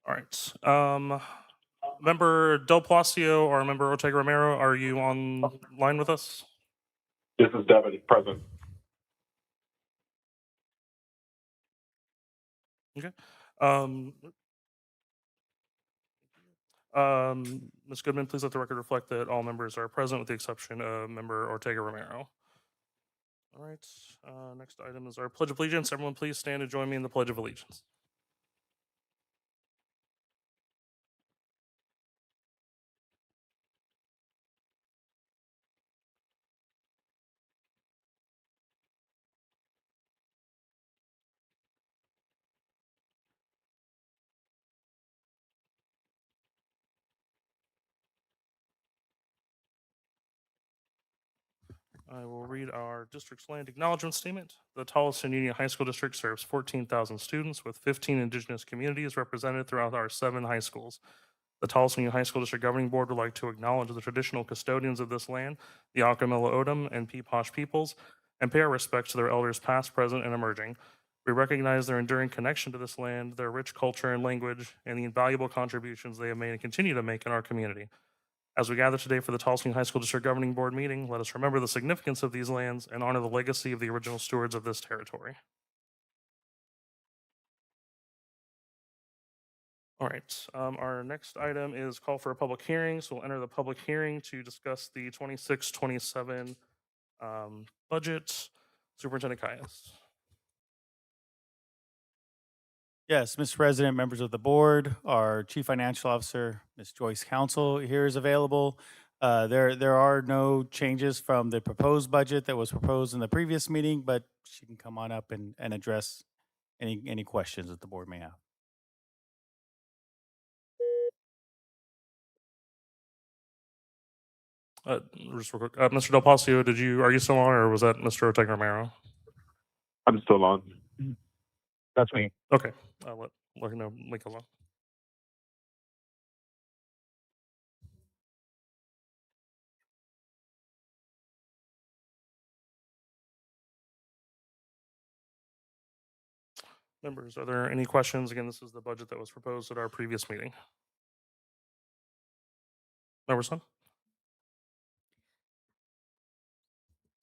All right. Member Del Palacio or Member Ortega Romero, are you online with us? This is Devin, present. Okay. Ms. Goodman, please let the record reflect that all members are present with the exception of Member Ortega Romero. All right. Next item is our Pledge of Allegiance. Everyone, please stand and join me in the Pledge of Allegiance. I will read our district's land acknowledgement statement. The Tolleson Union High School District serves 14,000 students with 15 indigenous communities represented throughout our 7 high schools. The Tolleson Union High School District Governing Board would like to acknowledge the traditional custodians of this land, the Acamilla Odom and Peeposh peoples, and pay our respects to their elders past, present, and emerging. We recognize their enduring connection to this land, their rich culture and language, and the invaluable contributions they have made and continue to make in our community. As we gather today for the Tolleson High School District Governing Board meeting, let us remember the significance of these lands and honor the legacy of the original stewards of this territory. All right, our next item is call for a public hearing. So we'll enter the public hearing to discuss the 26-27 budget. Superintendent Caius. Yes, Mr. President, members of the board, our Chief Financial Officer, Ms. Joyce Council here is available. There are no changes from the proposed budget that was proposed in the previous meeting, but she can come on up and address any questions that the board may have. Just real quick, Mr. Del Palacio, are you still on, or was that Mr. Ortega Romero? I'm still on. That's me. Okay, I'll let him know. Link alone. Members, are there any questions? Again, this is the budget that was proposed at our previous meeting. Member Sun?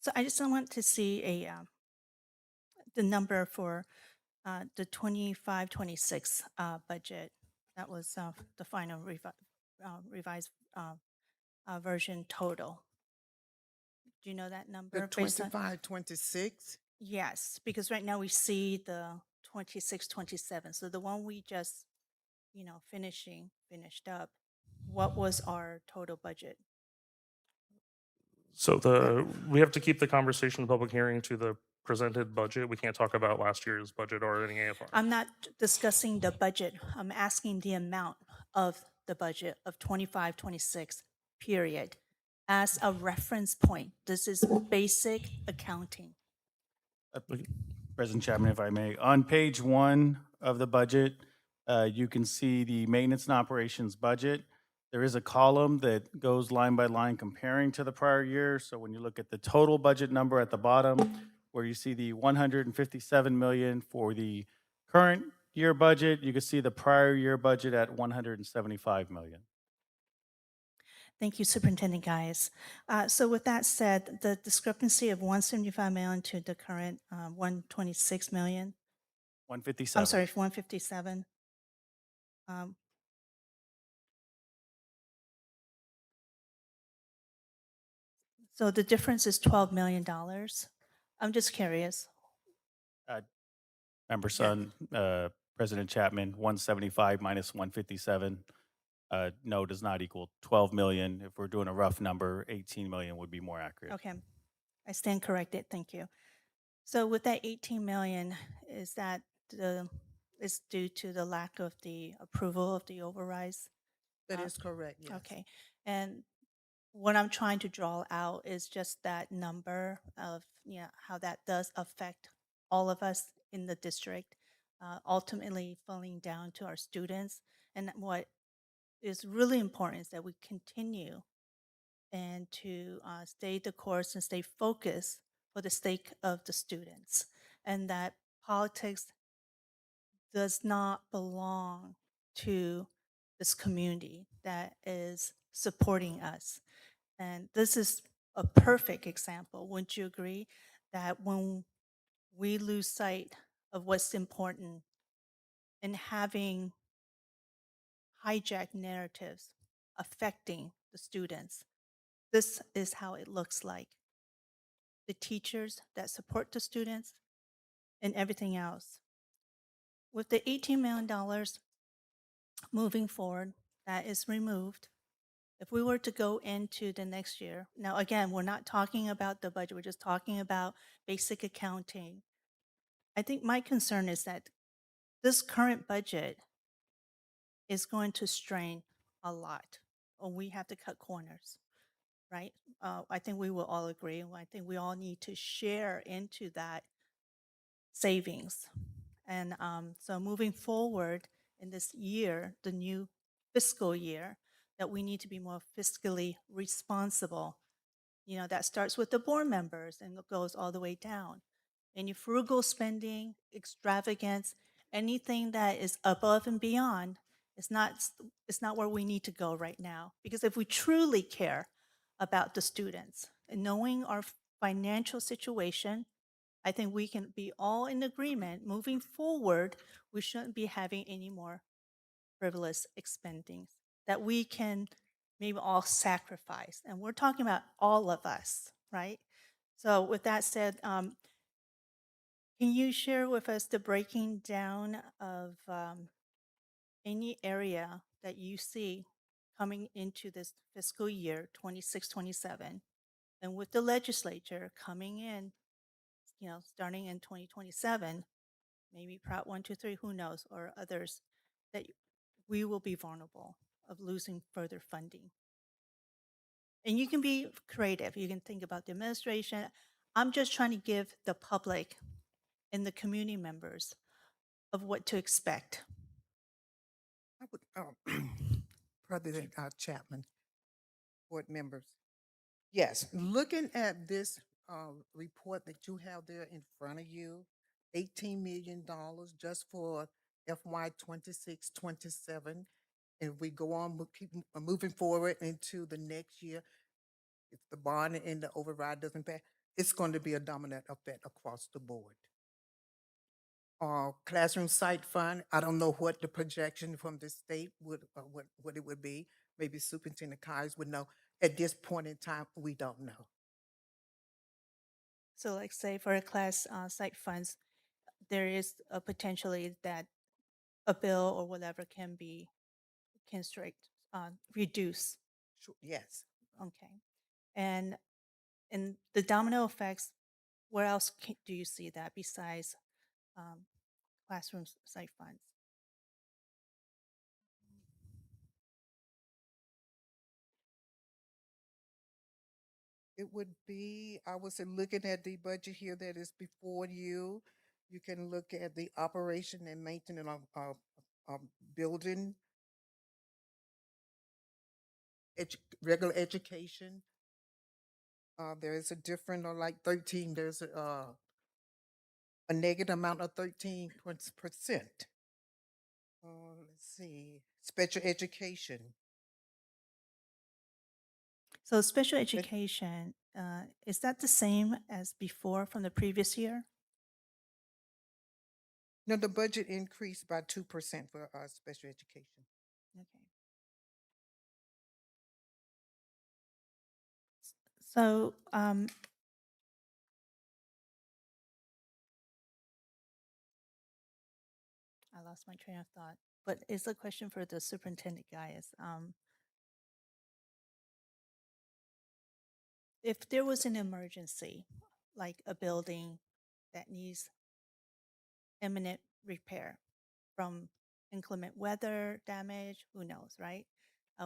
So I just want to see the number for the 25-26 budget. That was the final revised version total. Do you know that number? The 25, 26? Yes, because right now we see the 26-27. So the one we just, finished up. What was our total budget? So we have to keep the conversation, the public hearing, to the presented budget. We can't talk about last year's budget or any AFR. I'm not discussing the budget. I'm asking the amount of the budget of 25-26, period, as a reference point. This is basic accounting. President Chapman, if I may, on page 1 of the budget, you can see the maintenance and operations budget. There is a column that goes line by line comparing to the prior year. So when you look at the total budget number at the bottom, where you see the 157 million for the current year budget, you can see the prior year budget at 175 million. Thank you, Superintendent Guys. So with that said, the discrepancy of 175 million to the current 126 million, 157. I'm sorry, 157. So the difference is $12 million. I'm just curious. Member Sun, President Chapman, 175 minus 157, no, does not equal 12 million. If we're doing a rough number, 18 million would be more accurate. Okay, I stand corrected. Thank you. So with that 18 million, is due to the lack of the approval of the overrides? That is correct, yes. Okay, and what I'm trying to draw out is just that number of how that does affect all of us in the district, ultimately falling down to our students. And what is really important is that we continue and to stay the course and stay focused for the sake of the students, and that politics does not belong to this community that is supporting us. And this is a perfect example, wouldn't you agree? That when we lose sight of what's important and having hijacked narratives affecting the students, this is how it looks like. The teachers that support the students and everything else. With the $18 million moving forward, that is removed. If we were to go into the next year, now again, we're not talking about the budget, we're just talking about basic accounting. I think my concern is that this current budget is going to strain a lot, or we have to cut corners, right? I think we will all agree, and I think we all need to share into that savings. And so moving forward in this year, the new fiscal year, that we need to be more fiscally responsible. You know, that starts with the board members and it goes all the way down. Any frugal spending, extravagance, anything that is above and beyond it's not where we need to go right now. Because if we truly care about the students and knowing our financial situation, I think we can be all in agreement moving forward. We shouldn't be having any more frivolous expendings that we can maybe all sacrifice. And we're talking about all of us, right? So with that said, can you share with us the breaking down of any area that you see coming into this fiscal year 26, 27, and with the legislature coming in, you know, starting in 2027, maybe Prop 123, who knows, or others, that we will be vulnerable of losing further funding. And you can be creative. You can think about the administration. I'm just trying to give the public and the community members of what to expect. I would, President Chapman, board members. Yes, looking at this report that you have there in front of you, $18 million just for FY 26, 27. And if we go on, keep moving forward into the next year, if the bond and the override doesn't pass, it's going to be a dominant effect across the board. Classroom site fund, I don't know what the projection from the state would, what it would be. Maybe Superintendent Kyes would know. At this point in time, we don't know. So like say for a class site funds, there is a potentially that a bill or whatever can straight reduce. Sure, yes. Okay. And in the domino effects, where else do you see that besides classroom site funds? It would be, I was looking at the budget here that is before you. You can look at the operation and maintenance of building, regular education. There is a different, or like 13, there's a negative amount of 13%. Let's see, special education. So special education, is that the same as before from the previous year? No, the budget increased by 2% for special education. Okay. So I lost my train of thought, but it's a question for the superintendent guys. If there was an emergency, like a building that needs imminent repair from inclement weather damage, who knows, right?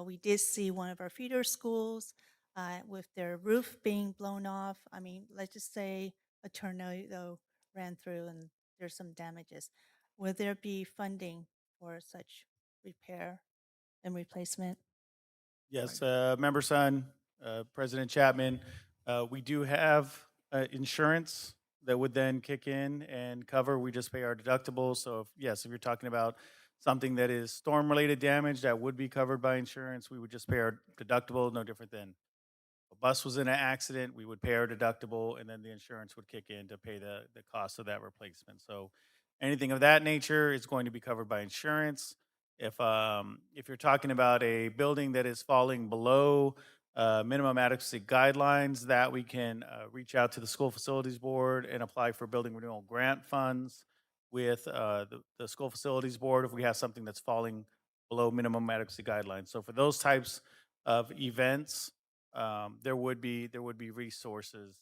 We did see one of our feeder schools with their roof being blown off. I mean, let's just say a tornado ran through and there's some damages. Will there be funding for such repair and replacement? Yes, Member Sun, President Chapman, we do have insurance that would then kick in and cover. We just pay our deductible. So, yes, if you're talking about Something that is storm-related damage that would be covered by insurance, we would just pay our deductible, no different than a bus was in an accident, we would pay our deductible, and then the insurance would kick in to pay the cost of that replacement. So anything of that nature is going to be covered by insurance. If you're talking about a building that is falling below minimum adequacy guidelines, that we can reach out to the school facilities board and apply for building renewal grant funds with the school facilities board if we have something that's falling below minimum adequacy guidelines. So for those types of events, there would be resources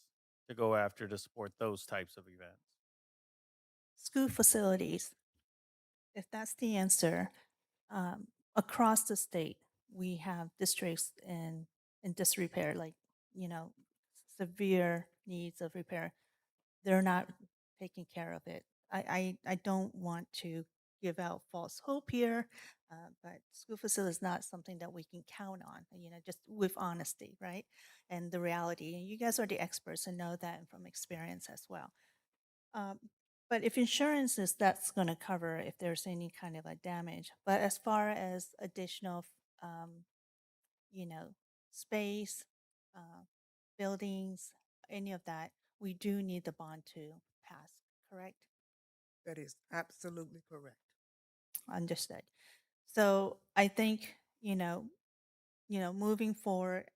to go after to support those types of events. School facilities, if that's the answer, across the state, we have districts in disrepair, like, you know, severe needs of repair. They're not taking care of it. I don't want to give out false hope here, but school facility is not something that we can count on, just with honesty, right? And the reality. And you guys are the experts and know that from experience as well. Um, but if insurance is that's going to cover if there's any kind of a damage. But as far as additional, um, you know, space, uh, buildings, any of that, we do need the bond to pass, correct? That is absolutely correct. Understood. So I think, moving forward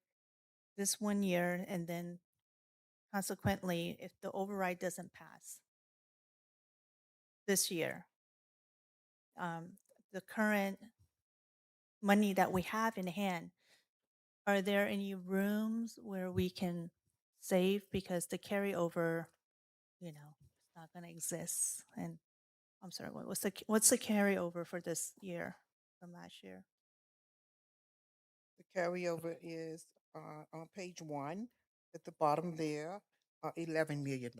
this 1 year and then consequently, if the override doesn't pass this year, the current money that we have in hand, are there any rooms where we can save because the carryover, it's not going to exist? And I'm sorry, what's the carryover for this year from last year? The carryover is on page 1 at the bottom there, $11 million.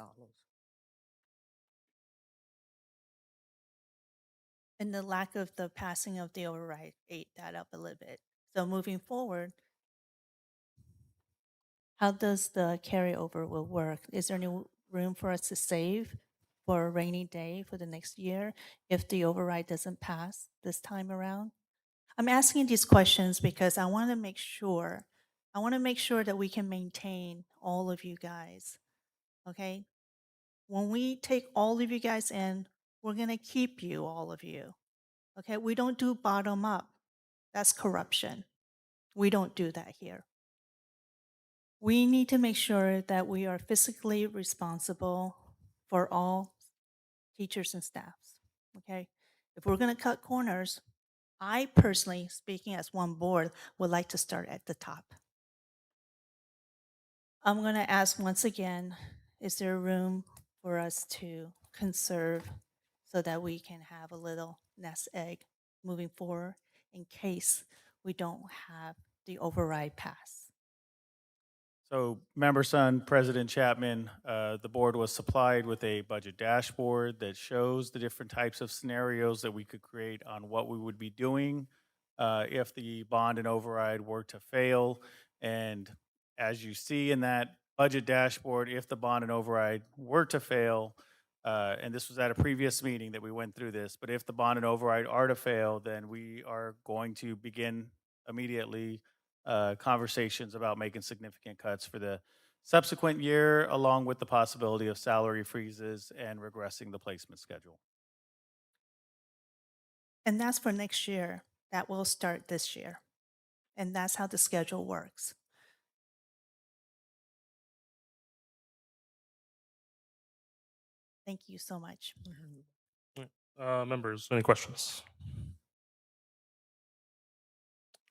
And the lack of the passing of the override ate that up a little bit. So moving forward, how does the carryover will work? Is there any room for us to save for a rainy day for the next year if the override doesn't pass this time around? I'm asking these questions because I want to make sure. I want to make sure that we can maintain all of you guys. Okay? When we take all of you guys in, we're going to keep you, all of you. Okay? We don't do bottom up. That's corruption. We don't do that here. We need to make sure that we are fiscally responsible for all teachers and staffs. Okay? If we're going to cut corners, I personally, speaking as one board, would like to start at the top. I'm going to ask once again, is there room for us to conserve so that we can have a little nest egg moving forward in case we don't have the override pass? So, Member Son, President Chapman, the board was supplied with a budget dashboard that shows the different types of scenarios that we could create on what we would be doing if the bond and override were to fail. And as you see in that budget dashboard, if the bond and override were to fail, and this was at a previous meeting that we went through this, but if the bond and override are to fail, then we are going to begin immediately conversations about making significant cuts for the subsequent year, along with the possibility of salary freezes and regressing the placement schedule. And that's for next year. That will start this year. And that's how the schedule works. Thank you so much. Members, any questions?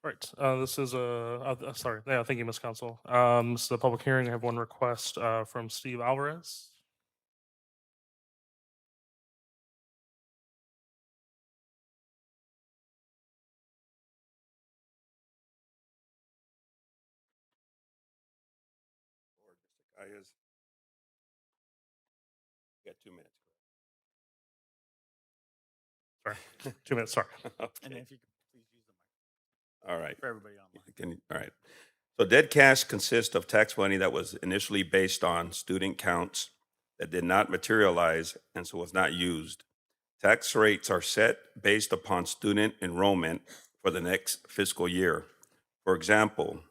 All right, this is sorry. Yeah, thank you, Ms. Council. This is a public hearing. I have one request from Steve Alvarez. Guy is. You got 2 minutes. Sorry, 2 minutes. Sorry. And Okay. if you could please use the mic All right. for everybody online. All right. So dead cash consists of tax money that was initially based on student counts that did not materialize and so was not used. Tax rates are set based upon student enrollment for the next fiscal year. For example,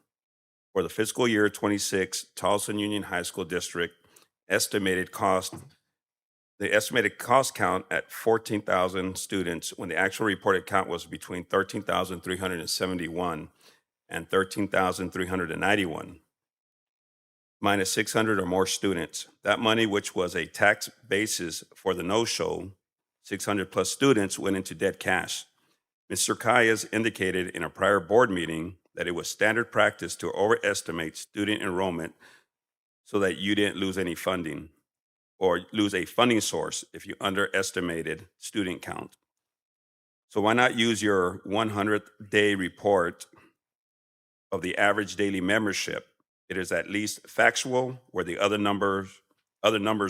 for the fiscal year 26 Tolleson Union High School District, the estimated cost count at 14,000 students when the actual reported count was between 13,371 and 13,391, minus 600 or more students. That money, which was a tax basis for the no-show, 600 plus students, went into dead cash. Mr. Kayas indicated in a prior board meeting that it was standard practice to overestimate student enrollment so that you didn't lose any funding or lose a funding source if you underestimated student count. So why not use your 100th day report of the average daily membership? It is at least factual, where the other numbers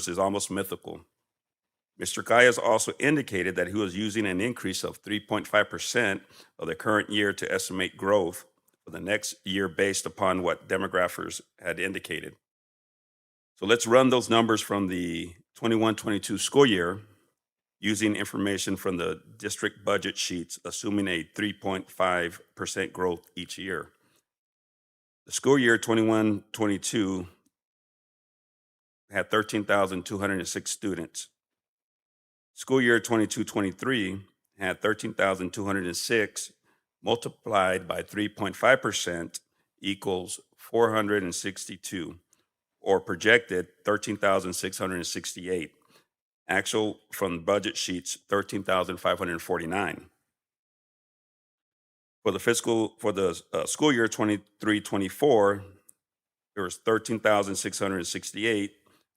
is almost mythical. Mr. Kayas also indicated that he was using an increase of 3.5% of the current year to estimate growth for the next year based upon what demographers had indicated. So let's run those numbers from the 21-22 school year using information from the district budget sheets, assuming a 3.5% growth each year. The school year 21-22 had 13,206 students. School year 22-23 had 13,206 multiplied by 3.5% equals 462, or projected 13,668. Actual from budget sheets, 13,549. For the school year 23-24, there was 13,668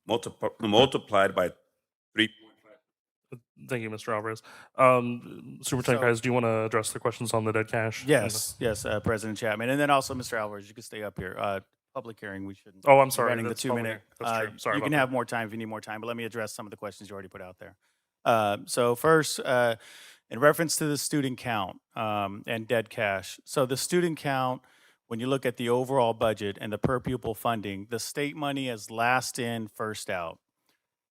multiplied by 3. Thank you, Mr. Alvarez. Superintendent Kais, do you want to address the questions on the dead cash? Yes, President Chapman. And then also, Mr. Alvarez, you can stay up here. Public hearing, we shouldn't. Oh, I'm be sorry. Running the that's 2-minute. That's true. Sorry you about can that. have more time if you need more time, but let me address some of the questions you already put out there. So first, in reference to the student count and dead cash. So the student count, when you look at the overall budget and the per pupil funding, the state money is last in, first out.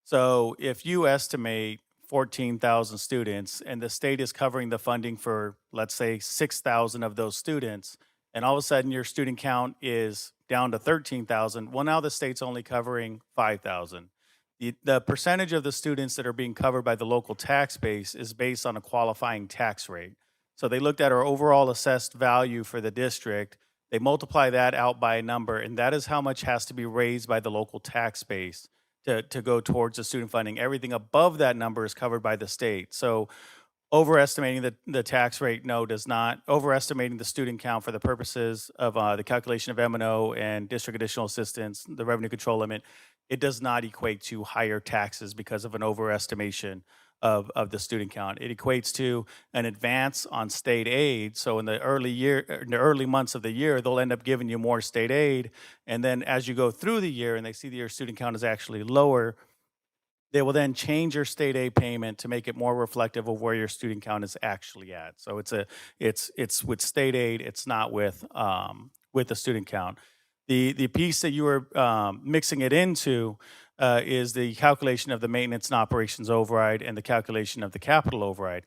So if you estimate 14,000 students and the state is covering the funding for, let's say, 6,000 of those students, and all of a sudden your student count is down to 13,000, well, now the state's only covering 5,000. The percentage of the students that are being covered by the local tax base is based on a qualifying tax rate. So they looked at our overall assessed value for the district, they multiply that out by a number, and that is how much has to be raised by the local tax base to go towards the student funding. Everything above that number is covered by the state. So overestimating the tax rate, no, does not. Overestimating the student count for the purposes of the calculation of M&O and district additional assistance, the revenue control limit, it does not equate to higher taxes because of an overestimation of the student count. It equates to an advance on state aid. So in the early months of the year, they'll end up giving you more state aid. And then as you go through the year and they see that your student count is actually lower, they will then change your state aid payment to make it more reflective of where your student count is actually at. So it's with state aid, it's not with the student count. The piece that you were mixing it into is the calculation of the maintenance and operations override and the calculation of the capital override,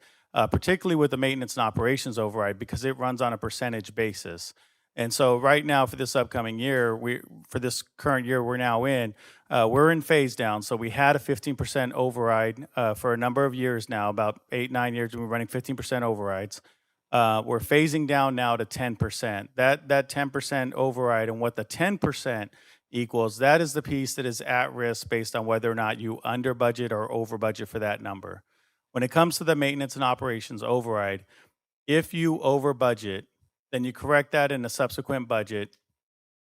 particularly with the maintenance and operations override because it runs on a percentage basis. And so right now for this upcoming year, for this current year we're now in, we're in phase down. So we had a 15% override for a number of years now, about 8-9 years we've been running 15% overrides. We're phasing down now to 10%. That 10% override and what the 10% equals, that is the piece that is at risk based on whether or not you under budget or over budget for that number. When it comes to the maintenance and operations override, if you over budget, then you correct that in a subsequent budget.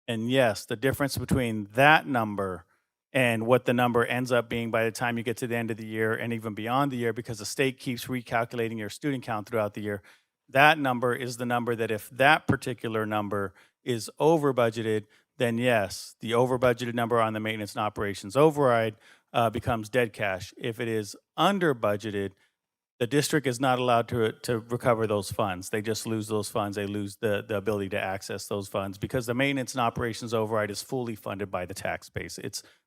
And yes, the difference between that number and what the number ends up being by the time you get to the end of the year and even beyond the year, because the state keeps recalculating your student count throughout the year, that number is the number that if that particular number is over budgeted, then yes, the over budgeted number on the maintenance and operations override becomes dead cash. If it is under budgeted, the district is not allowed to recover those funds. They just lose those funds. They lose the ability to access those funds because the maintenance and operations override is fully funded by the tax base.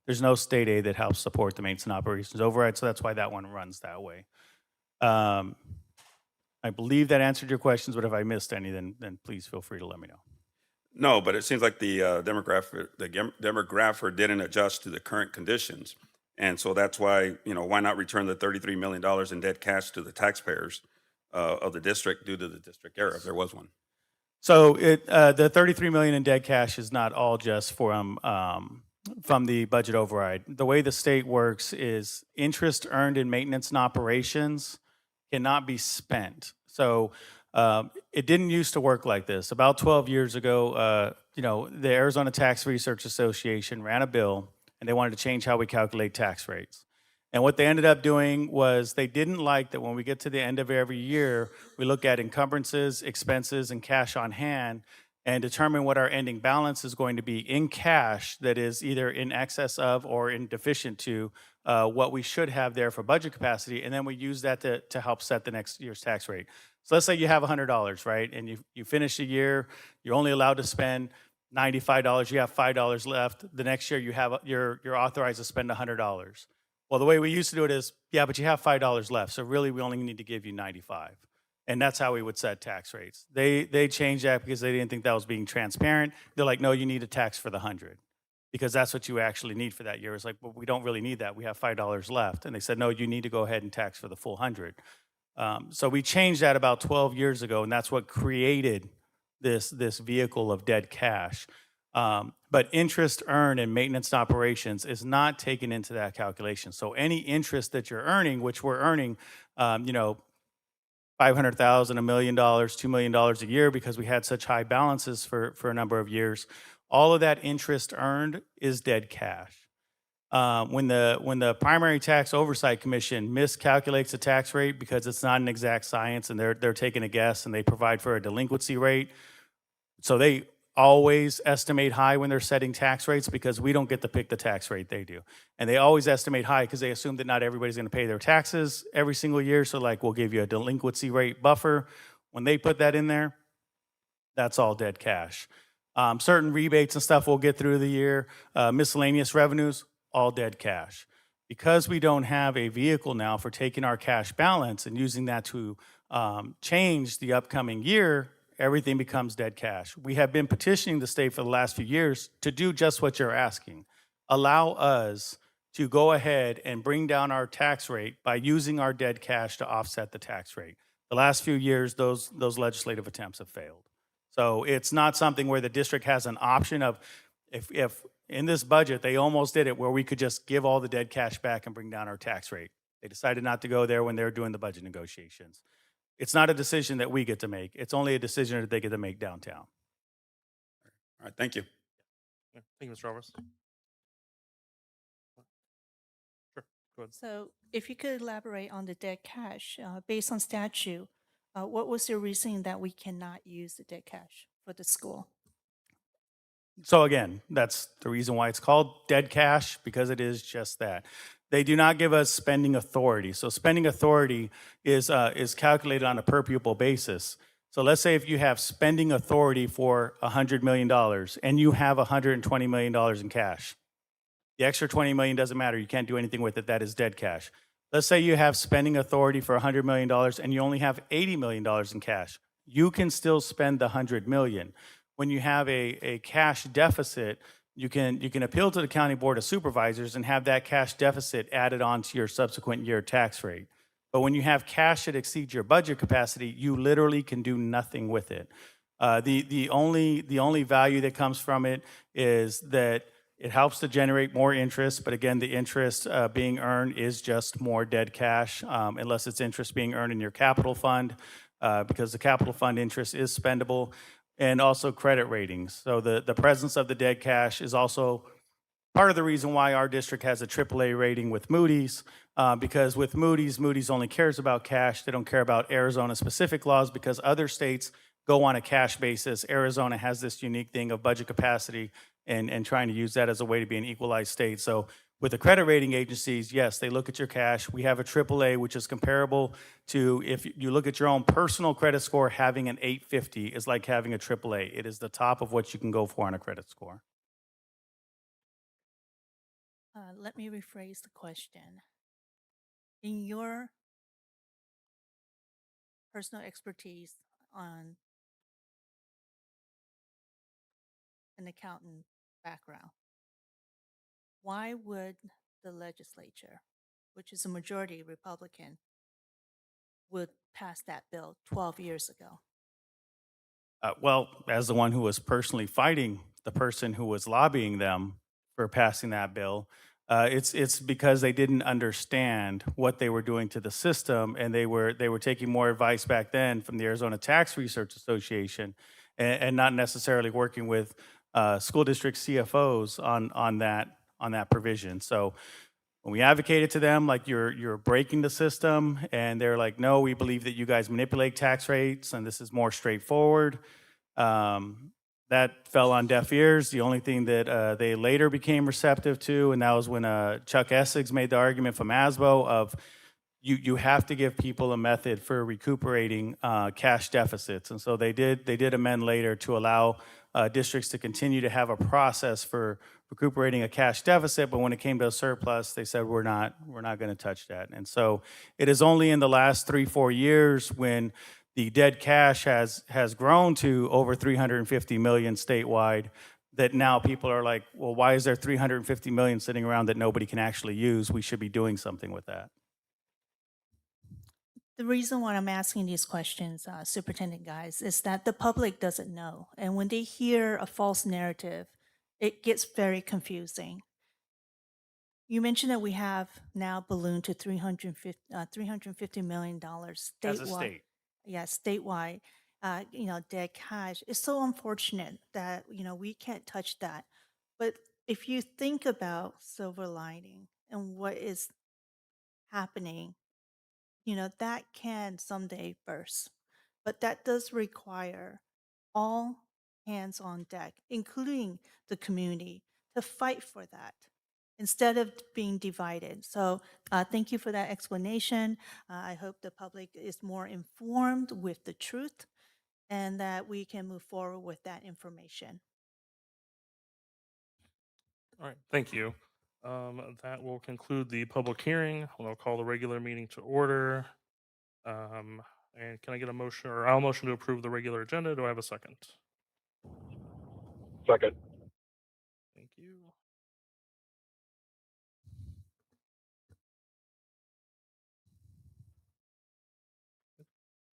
There's no state aid that helps support the maintenance and operations override, so that's why that one runs that way. Um, I believe that answered your questions, but if I missed any, then please feel free to let me know. No, but it seems like the demographer didn't adjust to the current conditions. And so that's why, why not return the $33 million in dead cash to the taxpayers of the district due to the district error, if there was one? So the 33 million in dead cash is not all just from the budget override. The way the state works is interest earned in maintenance and operations cannot be spent. So it didn't used to work like this. About 12 years ago, the Arizona Tax Research Association ran a bill, and they wanted to change how we calculate tax rates. And what they ended up doing was they didn't like that when we get to the end of every year, we look at encumbrances, expenses, and cash on hand and determine what our ending balance is going to be in cash that is either in excess of or in deficient to what we should have there for budget capacity. And then we use that to help set the next year's tax rate. So let's say you have $100, right? And you finish the year, you're only allowed to spend $95, you have $5 left. The next year you're authorized to spend $100. Well, the way we used to do it is, yeah, but you have $5 left, so really we only need to give you 95. And that's how we would set tax rates. They changed that because they didn't think that was being transparent. They're like, no, you need a tax for the 100 because that's what you actually need for that year. It's like, well, we don't really need that. We have $5 left. And they said, no, you need to go ahead and tax for the full 100. So we changed that about 12 years ago, and that's what created this vehicle of dead cash. But interest earned in maintenance and operations is not taken into that calculation. So any interest that you're earning, which we're earning, $500,000, $1 million, $2 million a year because we had such high balances for a number of years, all of that interest earned is dead cash. When the Primary Tax Oversight Commission miscalculates the tax rate because it's not an exact science and they're taking a guess and they provide for a delinquency rate, so they always estimate high when they're setting tax rates because we don't get to pick the tax rate, they do. And they always estimate high because they assume that not everybody's going to pay their taxes every single year. So like we'll give you a delinquency rate buffer. When they put that in there, that's all dead cash. Certain rebates and stuff we'll get through the year, miscellaneous revenues, all dead cash. Because we don't have a vehicle now for taking our cash balance and using that to change the upcoming year, everything becomes dead cash. We have been petitioning the state for the last few years to do just what you're asking. Allow us to go ahead and bring down our tax rate by using our dead cash to offset the tax rate. The last few years, those legislative attempts have failed. So it's not something where the district has an option of, if in this budget, they almost did it where we could just give all the dead cash back and bring down our tax rate. They decided not to go there when they were doing the budget negotiations. It's not a decision that we get to make. It's only a decision that they get to make downtown. All right, thank you. Yeah, thank you, Mr. Alvarez. Sure, go ahead. So if you could elaborate on the dead cash, based on statute, what was your reasoning that we cannot use the dead cash for the school? So again, that's the reason why it's called dead cash, because it is just that. They do not give us spending authority. So spending authority is calculated on a per pupil basis. So let's say if you have spending authority for $100 million and you have $120 million in cash. The extra $20 million doesn't matter. You can't do anything with it. That is dead cash. Let's say you have spending authority for $100 million and you only have $80 million in cash. You can still spend the $100 million. When you have a cash deficit, you can appeal to the County Board of Supervisors and have that cash deficit added on to your subsequent year tax rate. But when you have cash that exceeds your budget capacity, you literally can do nothing with it. The only value that comes from it is that it helps to generate more interest, but again, the interest being earned is just more dead cash, unless it's interest being earned in your capital fund, because the capital fund interest is spendable, and also credit ratings. So the presence of the dead cash is also part of the reason why our district has a AAA rating with Moody's, because with Moody's only cares about cash. They don't care about Arizona-specific laws because other states go on a cash basis. Arizona has this unique thing of budget capacity and trying to use that as a way to be an equalized state. So with the credit rating agencies, yes, they look at your cash. We have a AAA, which is comparable to, if you look at your own personal credit score, having an 850 is like having a AAA. It is the top of what you can go for on a credit score. Let me rephrase the question. In your personal expertise on an accountant background, why would the legislature, which is a majority Republican, would pass that bill 12 years ago? Well, as the one who was personally fighting the person who was lobbying them for passing that bill, it's because they didn't understand what they were doing to the system, and they were taking more advice back then from the Arizona Tax Research Association, and not necessarily working with school district CFOs on that provision. So when we advocated to them, like you're breaking the system, and they're like, no, we believe that you guys manipulate tax rates, and this is more straightforward. That fell on deaf ears. The only thing that they later became receptive to, and that was when Chuck Essex made the argument from ASBO of you have to give people a method for recuperating cash deficits. And so they did amend later to allow districts to continue to have a process for recuperating a cash deficit, but when it came to a surplus, they said we're not going to touch that. And so it is only in the last 3-4 years when the dead cash has grown to over 350 million statewide that now people are like, well, why is there 350 million sitting around that nobody can actually use? We should be doing something with that. The reason why I'm asking these questions, Superintendent guys, is that the public doesn't know. And when they hear a false narrative, it gets very confusing. You mentioned that we have now ballooned to $350 million statewide. As a state. Yeah, statewide, dead cash. It's so unfortunate that, we can't touch that. But if you think about silver lining and what is happening, that can someday burst. But that does require all hands on deck, including the community, to fight for that instead of being divided. So thank you for that explanation. I hope the public is more informed with the truth and that we can move forward with that information. All right, thank you. That will conclude the public hearing. I'll call the regular meeting to order. And can I get a motion, or I'll motion to approve the regular agenda? Do I have a second? Second. Thank you.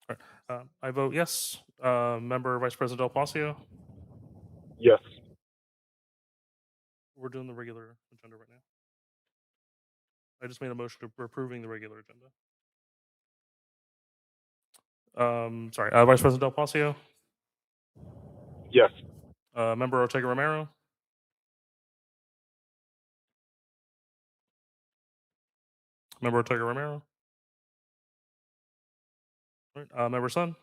All right, I vote yes. Member Vice President Del Palacio? Yes. We're doing the regular agenda right now. I just made a motion to approving the regular agenda. Sorry, Vice President Del Palacio? Yes. Member Ortega Romero? Member Ortega Romero? All right, Member Sun?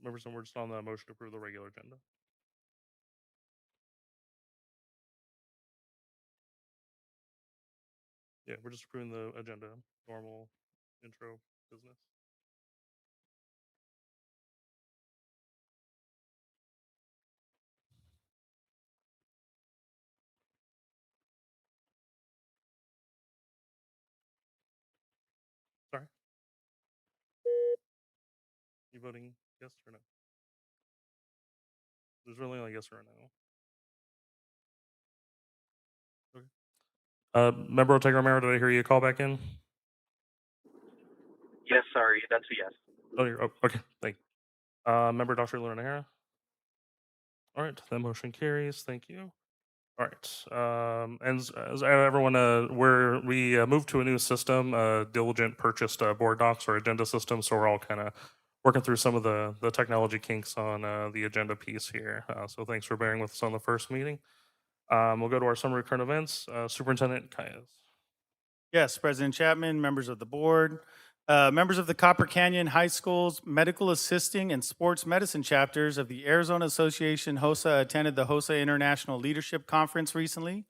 Member Sun, we're just on the motion to approve the regular agenda. Yeah, we're just approving the agenda, normal intro business. Sorry. You voting yes or no? There's really only yes or no. Okay. Member Ortega Romero, did I hear you call back in? Yes, sorry, that's a yes. Oh, okay. Thank you. Member Dr. Luna. All right, that motion carries. Thank you. All right. As everyone, we moved to a new system. Diligent purchased board docs or agenda system, so we're all kind of working through some of the technology kinks on the agenda piece here. So thanks for bearing with us on the first meeting. We'll go to our summary current events. Superintendent Caius. Yes, President Chapman, members of the board, members of the Copper Canyon High School's medical assisting and sports medicine chapters of the Arizona Association HOSA attended the HOSA International Leadership Conference recently.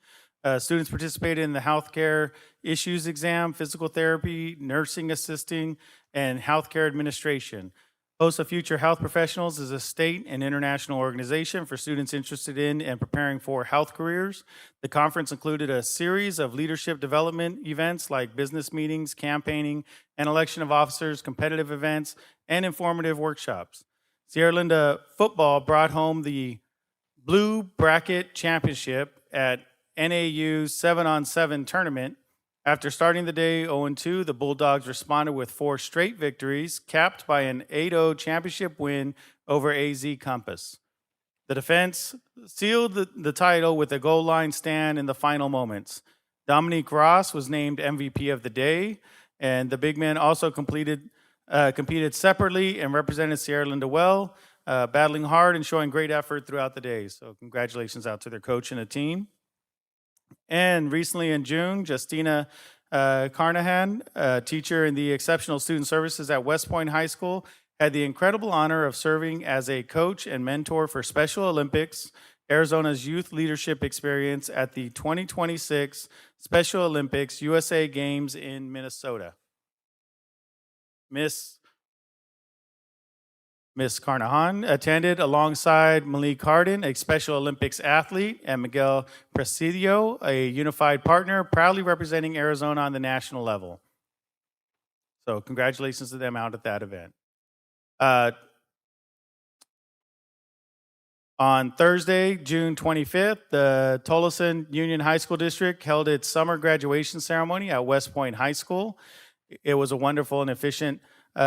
Students participated in the healthcare issues exam, physical therapy, nursing assisting, and healthcare administration. HOSA Future Health Professionals is a state and international organization for students interested in and preparing for health careers. The conference included a series of leadership development events like business meetings, campaigning, and election of officers, competitive events, and informative workshops. Sierra Linda football brought home the Blue Bracket Championship at NAU 7-on-7 tournament. After starting the day 0-2, the Bulldogs responded with 4 straight victories, capped by an 8-0 championship win over AZ Compass. The defense sealed the title with a goal line stand in the final moments. Dominique Ross was named MVP of the day, and the big man also competed separately and represented Sierra Linda well, battling hard and showing great effort throughout the day. So congratulations out to their coach and the team. And recently in June, Justina Carnahan, a teacher in the Exceptional Student Services at West Point High School, had the incredible honor of serving as a coach and mentor for Special Olympics, Arizona's youth leadership experience at the 2026 Special Olympics USA Games in Minnesota. Ms. Carnahan attended alongside Malik Hardin, a Special Olympics athlete, and Miguel Presidio, a unified partner, proudly representing Arizona on the national level. So congratulations to them out at that event. On Thursday, June 25th, the Tolleson Union High School District held its summer graduation ceremony at West Point High School. It was a wonderful and efficient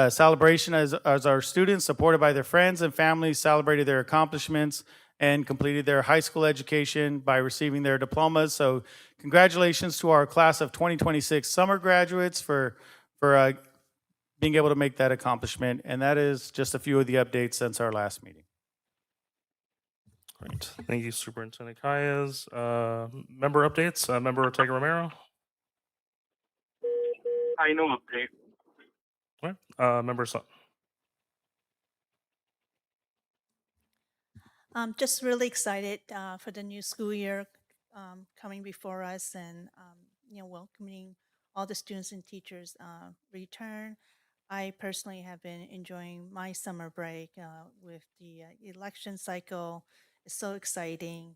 celebration as our students, supported by their friends and families, celebrated their accomplishments and completed their high school education by receiving their diplomas. So congratulations to our class of 2026 summer graduates for being able to make that accomplishment. And that is just a few of the updates since our last meeting. Great. Thank you, Superintendent Calles. Member updates. Member Ortega Romero. No update. All right. Member Sutton. Just really excited for the new school year coming before us, and welcoming all the students and teachers return. I personally have been enjoying my summer break with the election cycle. It's so exciting,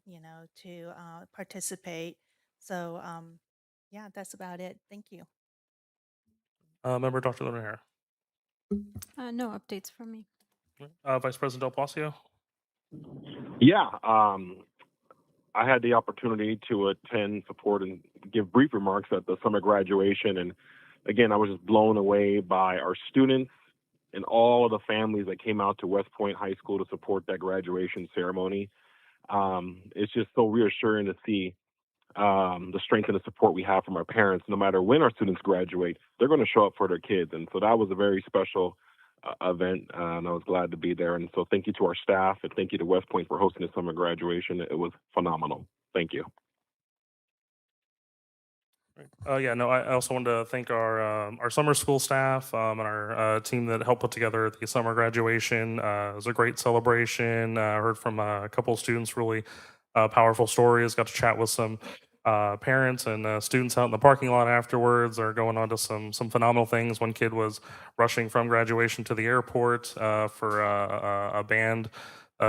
to participate. So yeah, that's about it. Thank you. Member Dr. O'Hara. No updates from me. Vice President Del Palacio. Yeah, I had the opportunity to attend, support, and give brief remarks at the summer graduation. And again, I was just blown away by our students and all of the families that came out to West Point High School to support that graduation ceremony. It's just so reassuring to see the strength and the support we have from our parents. No matter when our students graduate, they're going to show up for their kids. And so that was a very special event, and I was glad to be there. And so thank you to our staff, and thank you to West Point for hosting the summer graduation. It was phenomenal. Thank you. I also wanted to thank our summer school staff and our team that helped put together the summer graduation. It was a great celebration. I heard from a couple of students really powerful stories. Got to chat with some parents and students out in the parking lot afterwards. They're going on to some phenomenal things. One kid was rushing from graduation to the airport for a band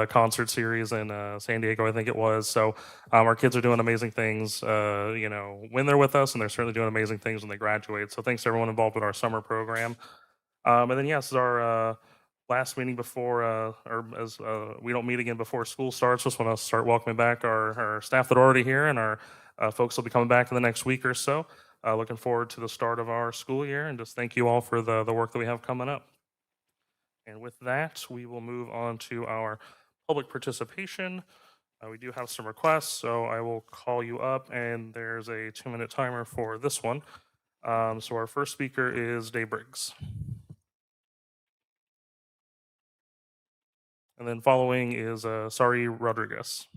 concert series in San Diego, I think it was. So our kids are doing amazing things, when they're with us, and they're certainly doing amazing things when they graduate. So thanks to everyone involved with our summer program. And then, yes, our last meeting before, we don't meet again before school starts. Just want to start welcoming back our staff that are already here, and our folks will be coming back in the next week or so. Looking forward to the start of our school year, and just thank you all for the work that we have coming up. And with that, we will move on to our public participation. We do have some requests, so I will call you up, and there's a 2-minute timer for this one. So our first speaker is Dave Briggs. And then following is Sari Rodriguez.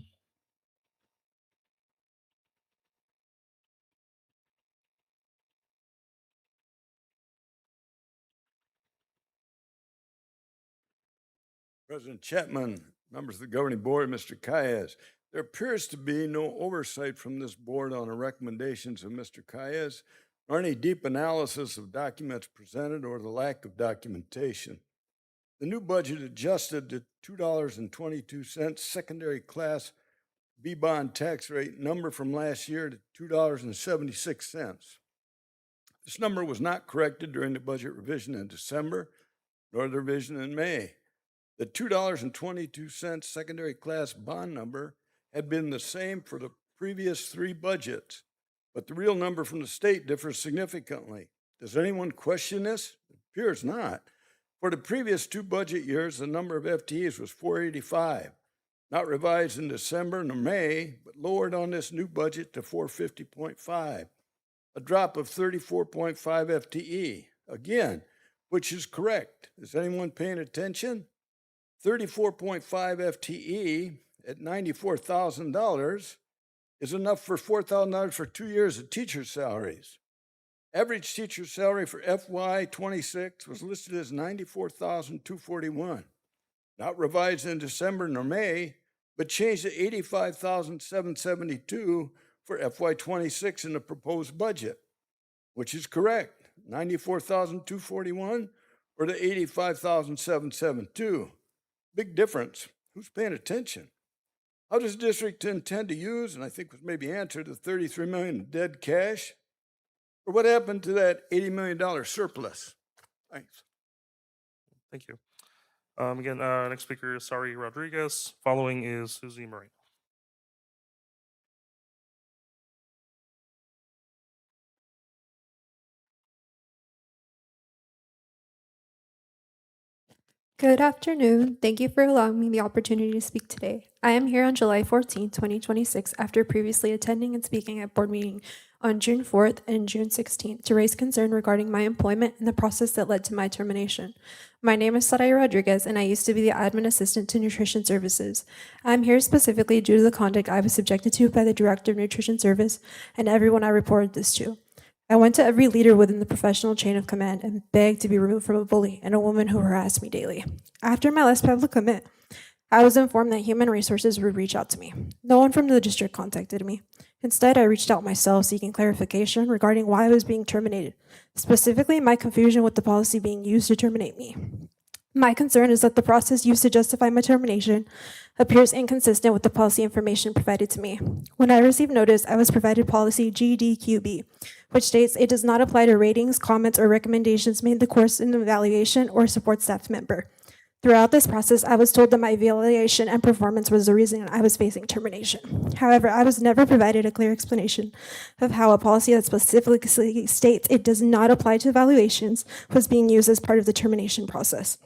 President Chapman, members of the governing board, Mr. Calles, there appears to be no oversight from this board on the recommendations of Mr. Calles, or any deep analysis of documents presented or the lack of documentation. The new budget adjusted the $2.22 secondary class B-bond tax rate number from last year to $2.76. This number was not corrected during the budget revision in December, nor the revision in May. The $2.22 secondary class bond number had been the same for the previous 3 budgets, but the real number from the state differs significantly. Does anyone question this? It appears not. For the previous 2 budget years, the number of FTEs was 485, not revised in December nor May, but lowered on this new budget to 450.5, a drop of 34.5 FTE. Again, which is correct. Is anyone paying attention? 34.5 FTE at $94,000 is enough for $4,000 for 2 years of teacher salaries. Average teacher salary for FY26 was listed as $94,241, not revised in December nor May, but changed to $85,772 for FY26 in the proposed budget, which is correct, $94,241 or the $85,772. Big difference. Who's paying attention? How does the district intend to use, and I think was maybe answered, the $33 million in dead cash? Or what happened to that $80 million surplus? Thanks. Thank you. Again, next speaker is Sari Rodriguez. Following is Susie Moreno. Good afternoon. Thank you for allowing me the opportunity to speak today. I am here on July 14, 2026, after previously attending and speaking at board meeting on June 4th and June 16th to raise concern regarding my employment and the process that led to my termination. My name is Sarai Rodriguez, and I used to be the admin assistant to nutrition services. I'm here specifically due to the conduct I was subjected to by the director of nutrition service and everyone I reported this to. I went to every leader within the professional chain of command and begged to be removed from a bully and a woman who harassed me daily. After my last public comment, I was informed that human resources would reach out to me. No one from the district contacted me. Instead, I reached out myself seeking clarification regarding why I was being terminated, specifically my confusion with the policy being used to terminate me. My concern is that the process used to justify my termination appears inconsistent with the policy information provided to me. When I received notice, I was provided policy GDQB, which states it does not apply to ratings, comments, or recommendations made in the course of an evaluation or support staff member. Throughout this process, I was told that my evaluation and performance was the reason I was facing termination. However, I was never provided a clear explanation of how a policy that specifically states it does not apply to evaluations was being used as part of the termination process.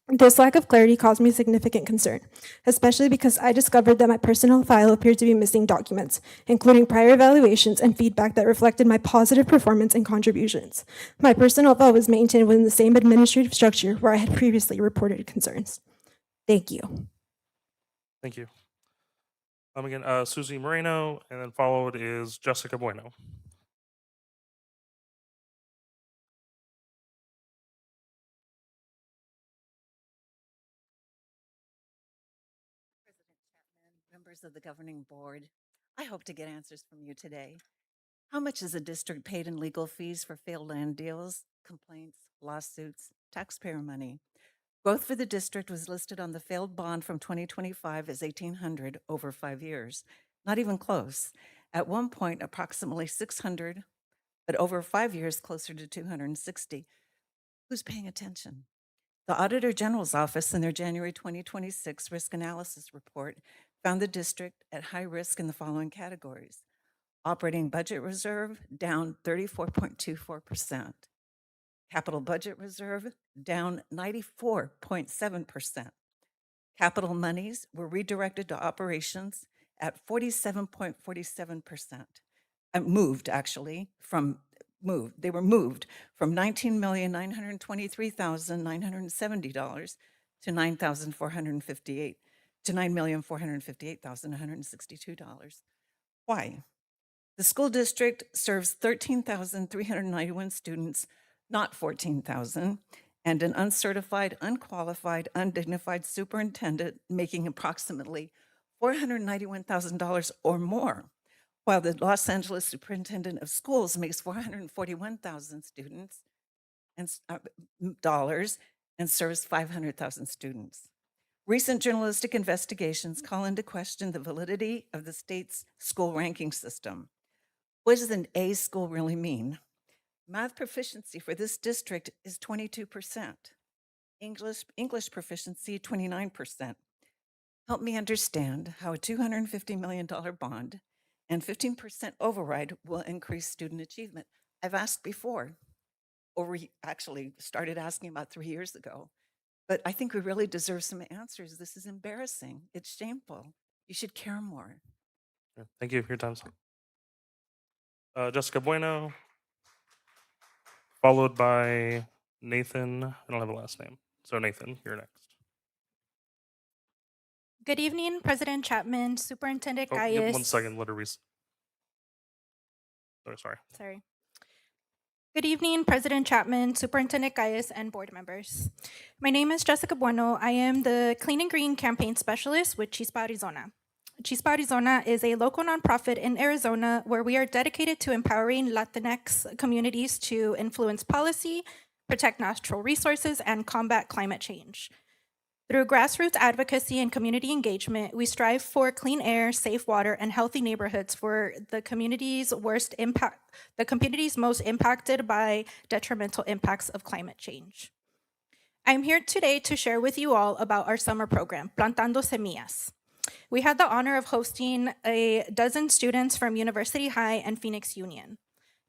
This lack of clarity caused me significant concern, especially because I discovered that my personal file appeared to be missing documents, including prior evaluations and feedback that reflected my positive performance and contributions. My personal file was maintained within the same administrative structure where I had previously reported concerns. Thank you. Thank you. Again, Susie Moreno, and then followed is Jessica Bueno. President Chapman, members of the governing board, I hope to get answers from you today. How much is a district paid in legal fees for failed land deals, complaints, lawsuits, taxpayer money? Growth for the district was listed on the failed bond from 2025 as $1,800 over 5 years. Not even close. At one point, approximately $600, but over 5 years, closer to $260. Who's paying attention? The Auditor General's Office in their January 2026 risk analysis report found the district at high risk in the following categories. Operating budget reserve down 34.24%. Capital budget reserve down 94.7%. Capital monies were redirected to operations at 47.47%. They were moved from $19,923,970 to $9,458,162. Why? The school district serves 13,391 students, not 14,000, and an uncertified, unqualified, undignified superintendent making approximately $491,000 or more, while the Los Angeles Superintendent of Schools makes $441,000 dollars and serves 500,000 students. Recent journalistic investigations call into question the validity of the state's school ranking system. What does an A school really mean? Math proficiency for this district is 22%. English proficiency, 29%. Help me understand how a $250 million bond and 15% override will increase student achievement. I've asked before, or we actually started asking about 3 years ago, but I think we really deserve some answers. This is embarrassing. It's shameful. You should care more. Yeah, thank you for your time. Jessica Bueno, followed by Nathan. I don't have a last name. So Nathan, you're next. Good evening, President Chapman, Superintendent Oh, Gaius. give 1 second. Let her sorry. Sorry. Good evening, President Chapman, Superintendent Gaius, and board members. My name is Jessica Bueno. I am the Clean and Green Campaign Specialist with Chispa Arizona. Chispa Arizona is a local nonprofit in Arizona where we are dedicated to empowering Latinx communities to influence policy, protect natural resources, and combat climate change. Through grassroots advocacy and community engagement, we strive for clean air, safe water, and healthy neighborhoods for the communities most impacted by detrimental impacts of climate change. I'm here today to share with you all about our summer program, Plantando Semillas. We had the honor of hosting a dozen students from University High and Phoenix Union.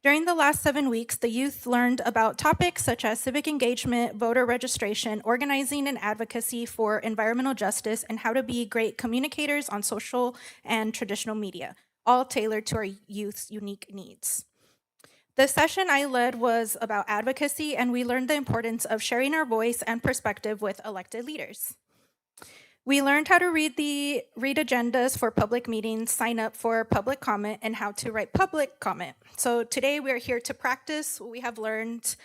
During the last 7 weeks, the youth learned about topics such as civic engagement, voter registration, organizing and advocacy for environmental justice, and how to be great communicators on social and traditional media, all tailored to our youth's unique needs. The session I led was about advocacy, and we learned the importance of sharing our voice and perspective with elected leaders. We learned how to read agendas for public meetings, sign up for public comment, and how to write public comment. So today we are here to practice what we have learned.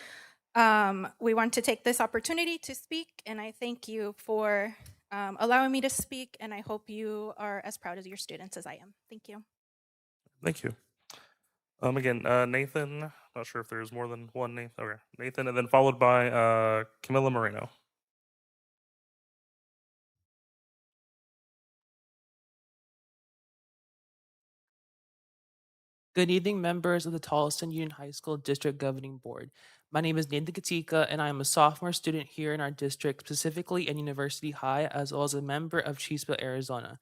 We want to take this opportunity to speak, and I thank you for allowing me to speak, and I hope you are as proud of your students as I am. Thank you. Thank you. Again, Nathan. Not sure if there's more than one Nathan. Okay, Nathan, and then followed by Camilla Moreno. Good evening, members of the Tolleson Union High School District Governing Board. My name is Nathan Katika, and I am a sophomore student here in our district, specifically in University High, as well as a member of Chispa, Arizona.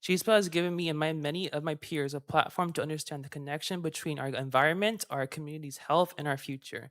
Chispa has given me and many of my peers a platform to understand the connection between our environment, our community's health, and our future.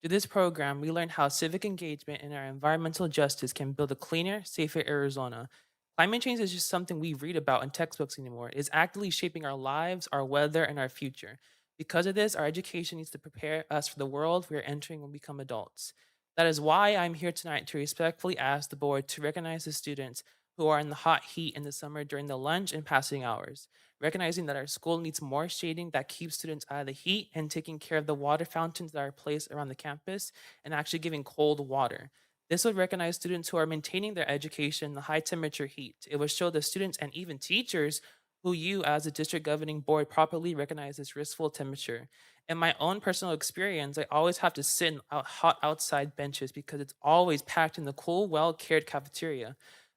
Through this program, we learned how civic engagement and our environmental justice can build a cleaner, safer Arizona. Climate change is just something we read about in textbooks anymore. It is actively shaping our lives, our weather, and our future. Because of this, our education needs to prepare us for the world we are entering when we become adults. That is why I'm here tonight to respectfully ask the board to recognize the students who are in the hot heat in the summer during the lunch and passing hours, recognizing that our school needs more shading that keeps students out of the heat and taking care of the water fountains that are placed around the campus and actually giving cold water. This would recognize students who are maintaining their education in the high temperature heat. It would show the students and even teachers who you as a district governing board properly recognize this restful temperature. In my own personal experience, I always have to sit in hot outside benches because it's always packed in the cool, well-cared cafeteria.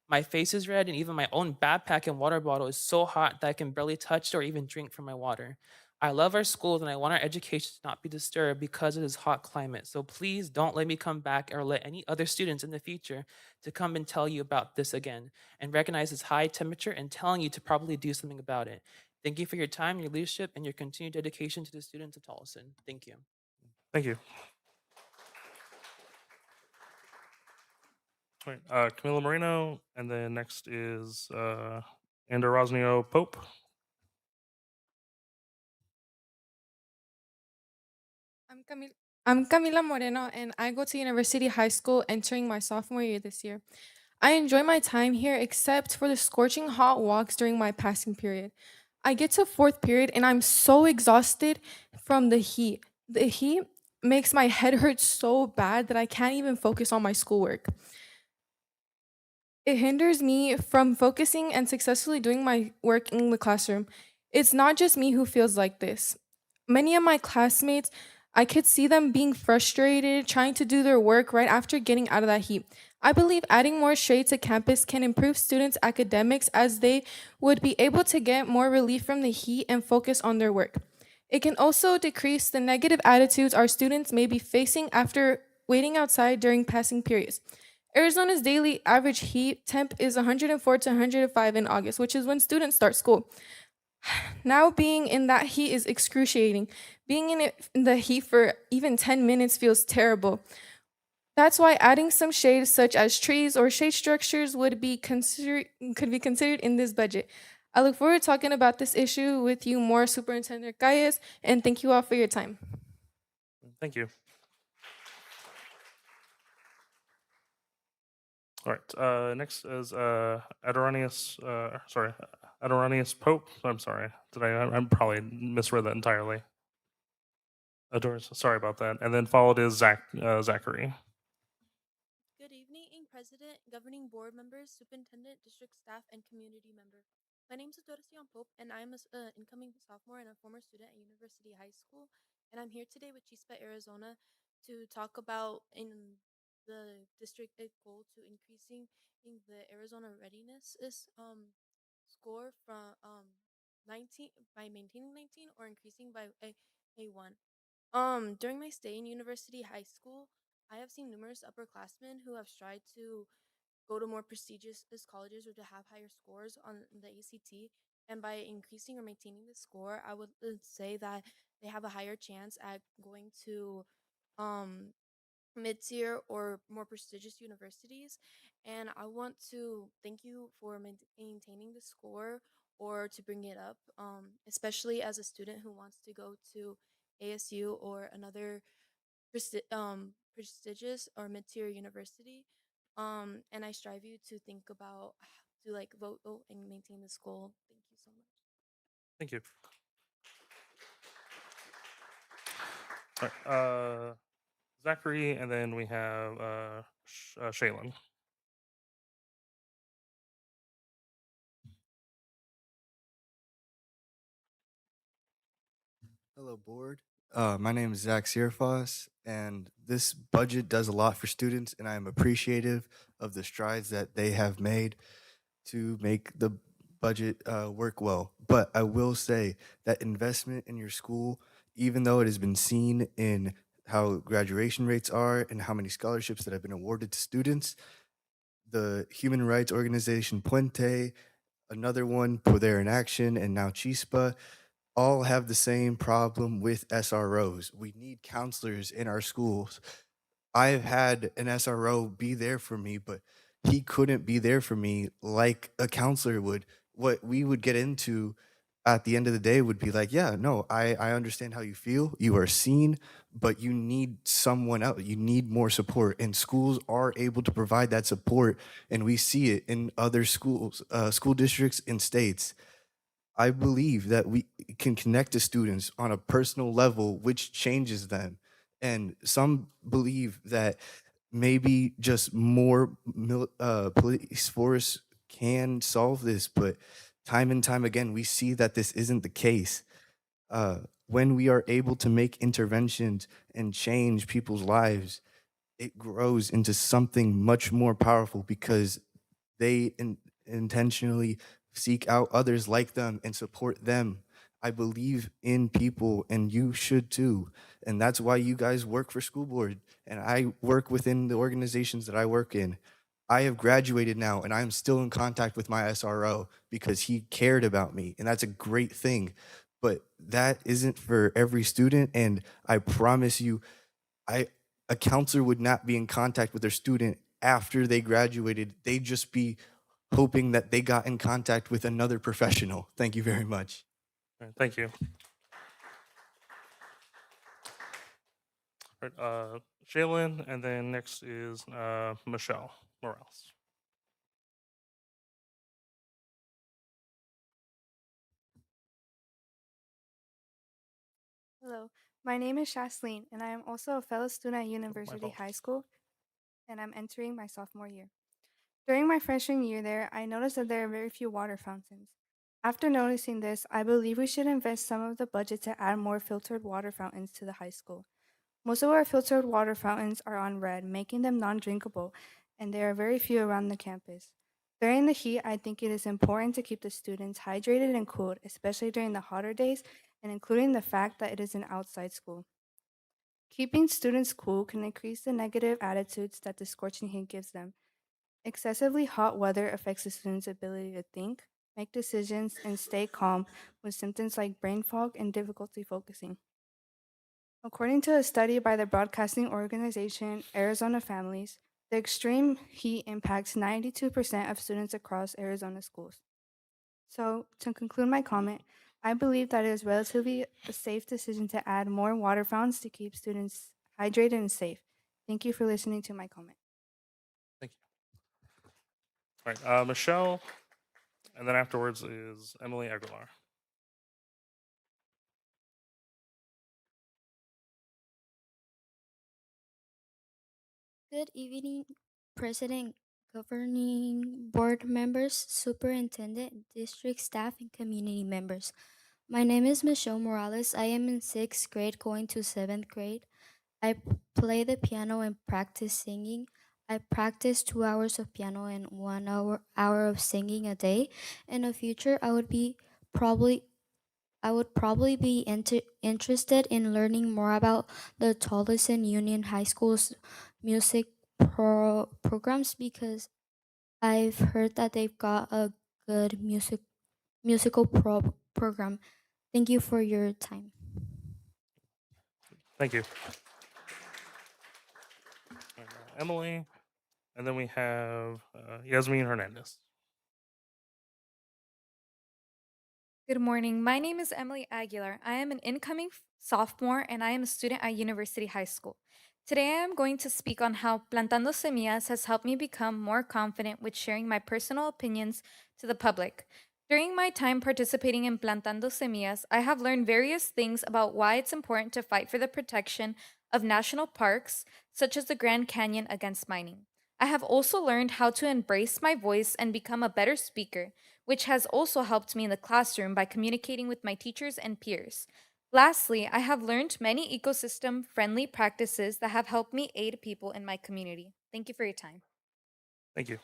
My face is red, and even my own backpack and water bottle is so hot that I can barely touch it or even drink from my water. I love our schools, and I want our education to not be disturbed because of this hot climate. So please don't let me come back or let any other students in the future to come and tell you about this again, and recognize this high temperature and telling you to probably do something about it. Thank you for your time, your leadership, and your continued dedication to the students of Tolleson. Thank you. Thank you. All right, Camilla Moreno, and then next is Andorosnio Pope. I'm Camila Moreno, and I go to University High School entering my sophomore year this year. I enjoy my time here except for the scorching hot walks during my passing period. I get to fourth period and I'm so exhausted from the heat. The heat makes my head hurt so bad that I can't even focus on my schoolwork. It hinders me from focusing and successfully doing my work in the classroom. It's not just me who feels like this. Many of my classmates I could see them being frustrated, trying to do their work right after getting out of that heat. I believe adding more shade to campus can improve students' academics as they would be able to get more relief from the heat and focus on their work. It can also decrease the negative attitudes our students may be facing after waiting outside during passing periods. Arizona's daily average heat temp is 104 to 105 in August, which is when students start school. Now being in that heat is excruciating. Being in the heat for even 10 minutes feels terrible. That's why adding some shade, such as trees or shade structures, could be considered in this budget. I look forward to talking about this issue with you more, Superintendent Calles, and thank you all for your time. Thank you. All right. Next is Adoranius. Adoranius Pope. I'm sorry. I'm probably misread that entirely. Sorry about that. And then followed is Zachary. Good evening, President, Governing Board members, Superintendent, District staff, and community member. My name is Tolleson Pope, and I am an incoming sophomore and a former student at University High School. And I'm here today with CHISPA Arizona to talk about in the district a goal to increasing in the Arizona readiness score from 19 by maintaining 19 or increasing by a 1. During my stay in University High School, I have seen numerous upperclassmen who have tried to go to more prestigious colleges or to have higher scores on the ACT. And by increasing or maintaining the score, I would say that they have a higher chance at going to um, mid-tier or more prestigious universities. And I want to thank you for maintaining the score or to bring it up, especially as a student who wants to go to ASU or another prestigious or mid-tier university. And I strive you to think about to like vote and maintain this goal. Thank you so much. Thank you. All right. Zachary, and then we have Shaylin. Hello, board. My name is Zach Sierfos, and this budget does a lot for students, and I am appreciative of the strides that they have made to make the budget work well. But I will say that investment in your school, even though it has been seen in how graduation rates are and how many scholarships that have been awarded to students, the human rights organization Puente, another one, Poder in Action, and now Chispa, all have the same problem with SROs. We need counselors in our schools. I've had an SRO be there for me, but he couldn't be there for me like a counselor would. What we would get into at the end of the day would be like, yeah, no, I understand how you feel. You are seen, but you need someone else. You need more support. And schools are able to provide that support. And we see it in other schools, school districts and states. I believe that we can connect to students on a personal level, which changes them. And some believe that maybe just more police force can solve this, but time and time again, we see that this isn't the case. When we are able to make interventions and change people's lives, it grows into something much more powerful because they intentionally seek out others like them and support them. I believe in people, and you should too. And that's why you guys work for school board, and I work within the organizations that I work in. I have graduated now, and I'm still in contact with my SRO because he cared about me, and that's a great thing. But that isn't for every student, and I promise you, a counselor would not be in contact with their student after they graduated. They'd just be hoping that they got in contact with another professional. Thank you very much. All right, thank you. All right, Shaylin, and then next is Michelle Morales. Hello, my name is Shasleen, and I am also a fellow student at University High apologies. School, and I'm entering my sophomore year. During my freshman year there, I noticed that there are very few water fountains. After noticing this, I believe we should invest some of the budget to add more filtered water fountains to the high school. Most of our filtered water fountains are on red, making them non-drinkable, and there are very few around the campus. During the heat, I think it is important to keep the students hydrated and cooled, especially during the hotter days, and including the fact that it is an outside school. Keeping students cool can increase the negative attitudes that the scorching heat gives them. Excessively hot weather affects the students' ability to think, make decisions, and stay calm with symptoms like brain fog and difficulty focusing. According to a study by the broadcasting organization Arizona Families, the extreme heat impacts 92% of students across Arizona schools. So, to conclude my comment, I believe that it is relatively a safe decision to add more water fountains to keep students hydrated and safe. Thank you for listening to my comment. Thank you. All right, Michelle, and then afterwards is Emily Aguilar. Good evening, President, Governing Board members, Superintendent, District staff, and community members. My name is Michelle Morales. I am in 6th grade going to 7th grade. I play the piano and practice singing. I practice 2 hours of piano and 1 hour of singing a day. In the future, I would probably be interested in learning more about the Tolleson Union High School's music programs because I've heard that they've got a good musical program. Thank you for your time. Thank you. Emily, and then we have Yasmin Hernandez. Good morning. My name is Emily Aguilar. I am an incoming sophomore and I am a student at University High School. Today I am going to speak on how Plantando Semillas has helped me become more confident with sharing my personal opinions to the public. During my time participating in Plantando Semillas, I have learned various things about why it's important to fight for the protection of national parks, such as the Grand Canyon, against mining. I have also learned how to embrace my voice and become a better speaker, which has also helped me in the classroom by communicating with my teachers and peers. Lastly, I have learned many ecosystem-friendly practices that have helped me aid people in my community. Thank you for your time. Thank you.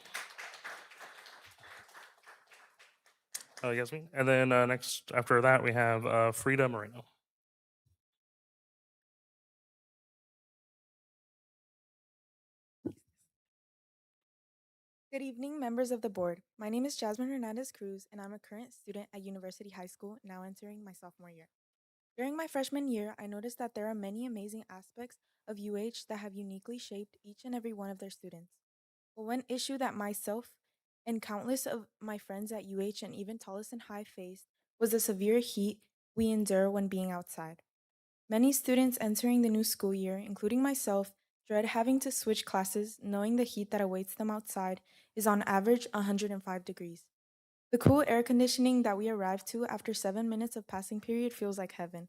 Yasmin, and then next after that we have Frida Moreno. Good evening, members of the board. My name is Jasmine Hernandez Cruz, and I'm a current student at University High School, now entering my sophomore year. During my freshman year, I noticed that there are many amazing aspects of UH that have uniquely shaped each and every one of their students. But one issue that myself and countless of my friends at UH and even Tolleson High faced was the severe heat we endure when being outside. Many students entering the new school year, including myself, dread having to switch classes knowing the heat that awaits them outside is on average 105 degrees. The cool air conditioning that we arrive to after 7 minutes of passing period feels like heaven.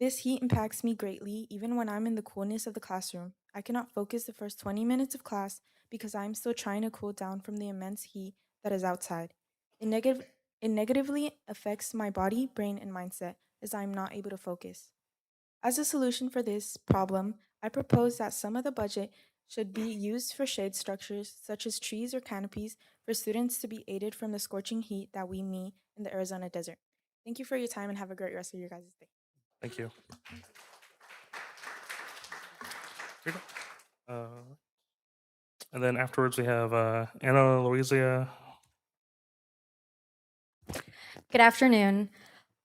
This heat impacts me greatly even when I'm in the coolness of the classroom. I cannot focus the first 20 minutes of class because I'm still trying to cool down from the immense heat that is outside. It negatively affects my body, brain, and mindset as I'm not able to focus. As a solution for this problem, I propose that some of the budget should be used for shade structures such as trees or canopies for students to be aided from the scorching heat that we meet in the Arizona desert. Thank you for your time and have a great rest of your guys' day. Thank you. Frida. And then afterwards we have Anna Louisa. Good afternoon.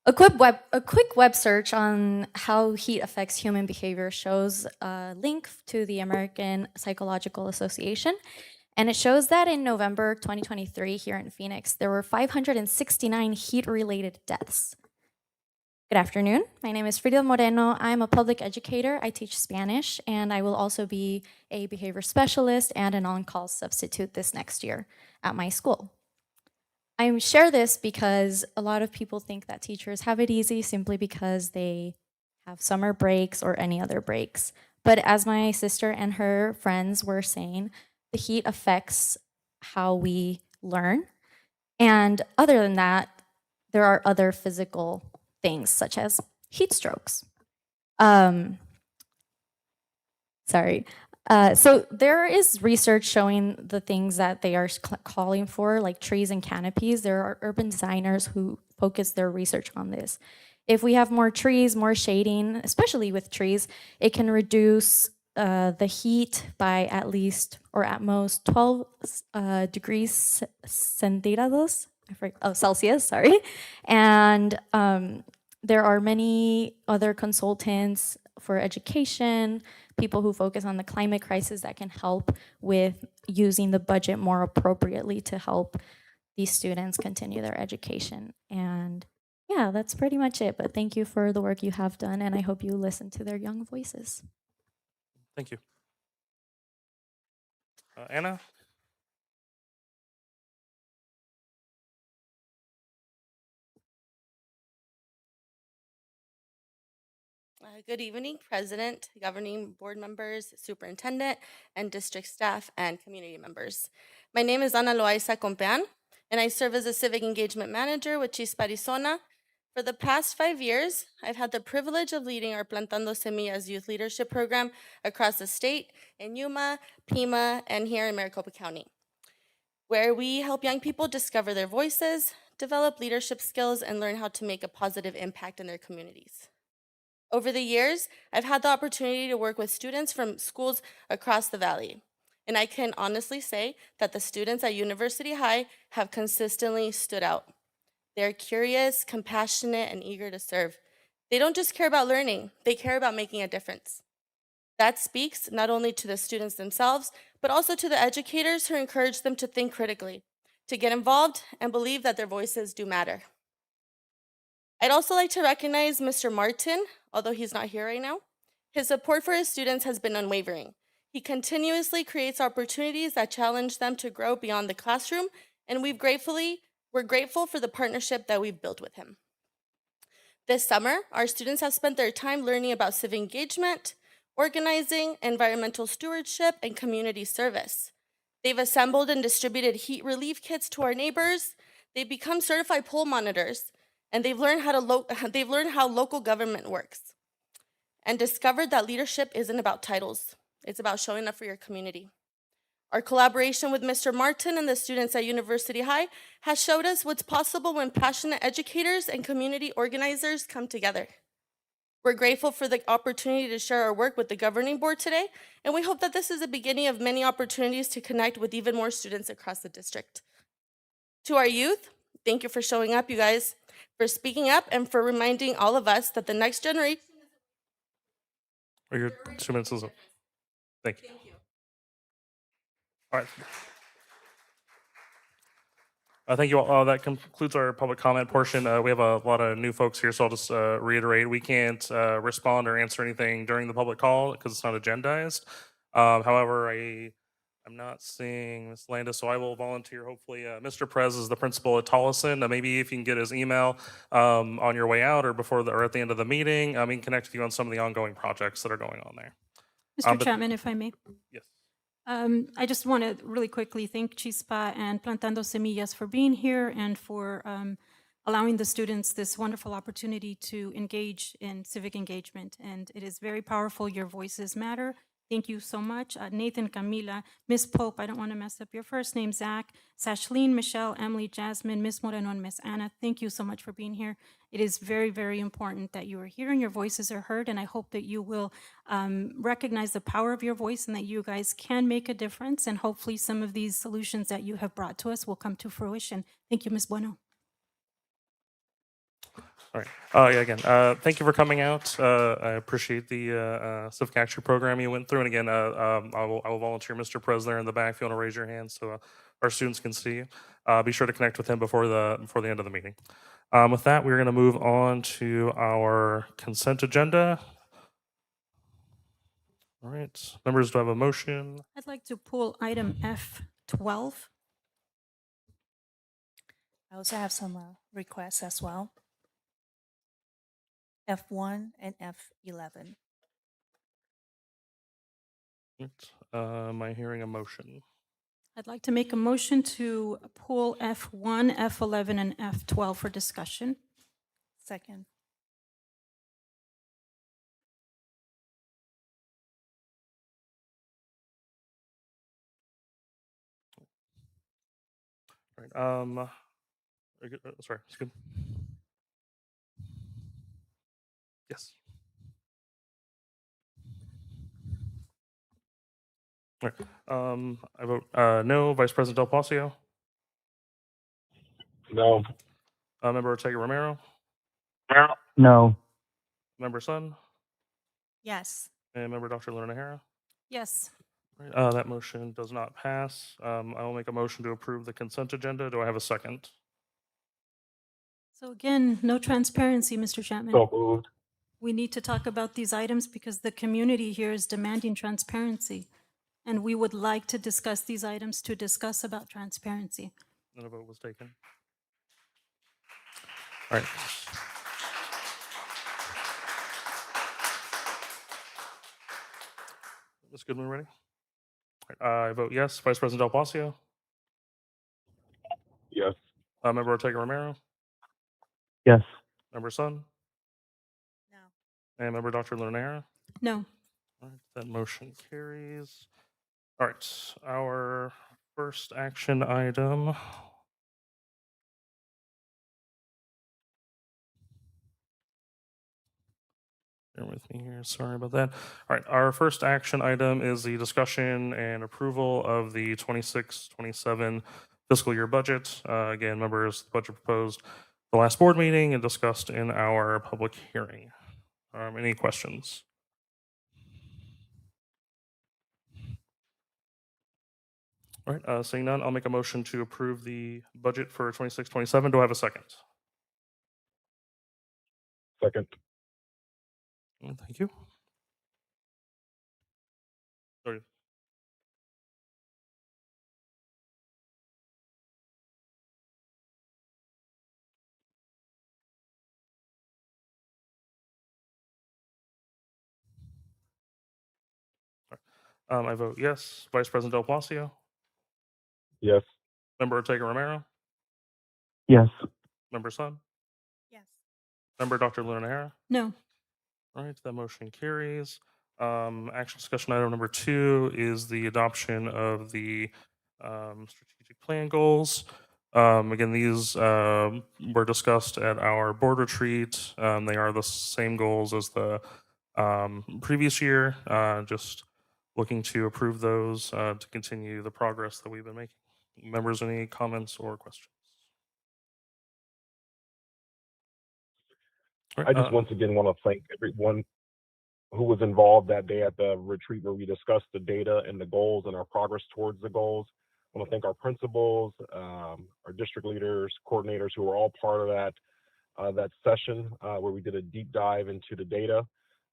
A quick web search on how heat affects human behavior shows a link to the American Psychological Association, and it shows that in November 2023 here in Phoenix, there were 569 heat-related deaths. Good afternoon. My name is Frida Moreno. I'm a public educator. I teach Spanish, and I will also be a behavior specialist and an on-call substitute this next year at my school. I share this because a lot of people think that teachers have it easy simply because they have summer breaks or any other breaks. But as my sister and her friends were saying, the heat affects how we learn. And other than that, there are other physical things such as heat strokes. Sorry. So there is research showing the things that they are calling for, like trees and canopies. There are urban designers who focus their research on this. If we have more trees, more shading, especially with trees, it can reduce the heat by at least or at most 12 degrees centígrados. Celsius, sorry. And there are many other consultants for education, people who focus on the climate crisis that can help with using the budget more appropriately to help these students continue their education. And yeah, that's pretty much it. But thank you for the work you have done, and I hope you listen to their young voices. Thank you. Anna? Good evening, President, governing board members, superintendent, and district staff and community members. My name is Ana Loaiza Compean, and I serve as a civic engagement manager with Chispa, Arizona. For the past 5 years, I've had the privilege of leading our Plantando Semillas youth leadership program across the state in Yuma, Pima, and here in Maricopa County, where we help young people discover their voices, develop leadership skills, and learn how to make a positive impact in their communities. Over the years, I've had the opportunity to work with students from schools across the valley. And I can honestly say that the students at University High have consistently stood out. They're curious, compassionate, and eager to serve. They don't just care about learning, they care about making a difference. That speaks not only to the students themselves, but also to the educators who encourage them to think critically, to get involved, and believe that their voices do matter. I'd also like to recognize Mr. Martin, although he's not here right now. His support for his students has been unwavering. He continuously creates opportunities that challenge them to grow beyond the classroom, and we're grateful for the partnership that we've built with him. This summer, our students have spent their time learning about civic engagement, organizing, environmental stewardship, and community service. They've assembled and distributed heat relief kits to our neighbors. They've become certified poll monitors, and they've learned how local government works, and discovered that leadership isn't about titles. It's about showing up for your community. Our collaboration with Mr. Martin and the students at University High has showed us what's possible when passionate educators and community organizers come together. We're grateful for the opportunity to share our work with the governing board today, and we hope that this is the beginning of many opportunities to connect with even more students across the district. To our youth, thank you for showing up, you guys, for speaking up, and for reminding all of us that the next generation. Your 2 minutes is up. Thank you. All right. Thank you all. That concludes our public comment portion. We have a lot of new folks here, so I'll just reiterate, we can't respond or answer anything during the public call because it's not agendized. However, I'm not seeing Ms. Landis, so I will volunteer. Hopefully, Mr. Prez is the principal at Tolleson. Maybe if you can get his email on your way out or or at the end of the meeting, we can connect with you on some of the ongoing projects that are going on there. Mr. Chapman, if I may. Yes. I just want to really quickly thank Chispa and Plantando Semillas for being here and for allowing the students this wonderful opportunity to engage in civic engagement. And it is very powerful. Your voices matter. Thank you so much. Nathan, Camila, Miss Pope, I don't want to mess up your first name, Zach, Sashleen, Michelle, Emily, Jasmine, Miss Moreno, and Miss Anna. Thank you so much for being here. It is very, very important that you are here and your voices are heard, and I hope that you will recognize the power of your voice and that you guys can make a difference, and hopefully some of these solutions that you have brought to us will come to fruition. Thank you, Ms. Bueno. All right. Yeah, again, thank you for coming out. I appreciate the civic action program you went through. And again, I will volunteer Mr. Prez there in the back if you want to raise your hand so our students can see you. Be sure to connect with him before the end of the meeting. With that, we're going to move on to our consent agenda. All right. Members, do I have a motion? I'd like to pull item F12. I also have some requests as well. F1 and F11. Am I hearing a motion? I'd like to make a motion to pull F1, F11, and F12 for discussion. Second. Right. Sorry, it's good. Yes. All right. I vote no. Vice President Del Palacio, No. Member Ortega Romero, No. Member Sun, Yes. and Member Dr. Luna Hara. Yes. Right, that motion does not pass. I will make a motion to approve the consent agenda. Do I have a second? So again, no transparency, Mr. Chapman. So moved. We need to talk about these items because the community here is demanding transparency. And we would like to discuss these items to discuss about transparency. And a vote was taken. All right. Ms. Goodman, ready? All right, I vote yes. Vice President Del Palacio, Yes. Member Ortega Romero, Yes. Member Sun, No. and Member Dr. Luna Hara. No. All right, that motion carries. All right, our first action item. Bear with me here. Sorry about that. All right, our first action item is the discussion and approval of the 26-27 fiscal year budget. Again, members, the budget proposed the last board meeting and discussed in our public hearing. Any questions? All right, seeing none, I'll make a motion to approve the budget for 26-27. Do I have a second? Second. Thank you. Sorry. I vote yes. Vice President Del Palacio, Yes. Member Ortega Romero, Yes. Member Sun, Yes. Member Dr. Luna Hara. No. All right, that motion carries. Action discussion item number 2 is the adoption of the strategic plan goals. Again, these were discussed at our board retreat. They are the same goals as the previous year. Just looking to approve those to continue the progress that we've been making. Members, any comments or questions? All right, I just once again want to thank everyone who was involved that day at the retreat where we discussed the data and the goals and our progress towards the goals. I want to thank our principals, our district leaders, coordinators who were all part of that session where we did a deep dive into the data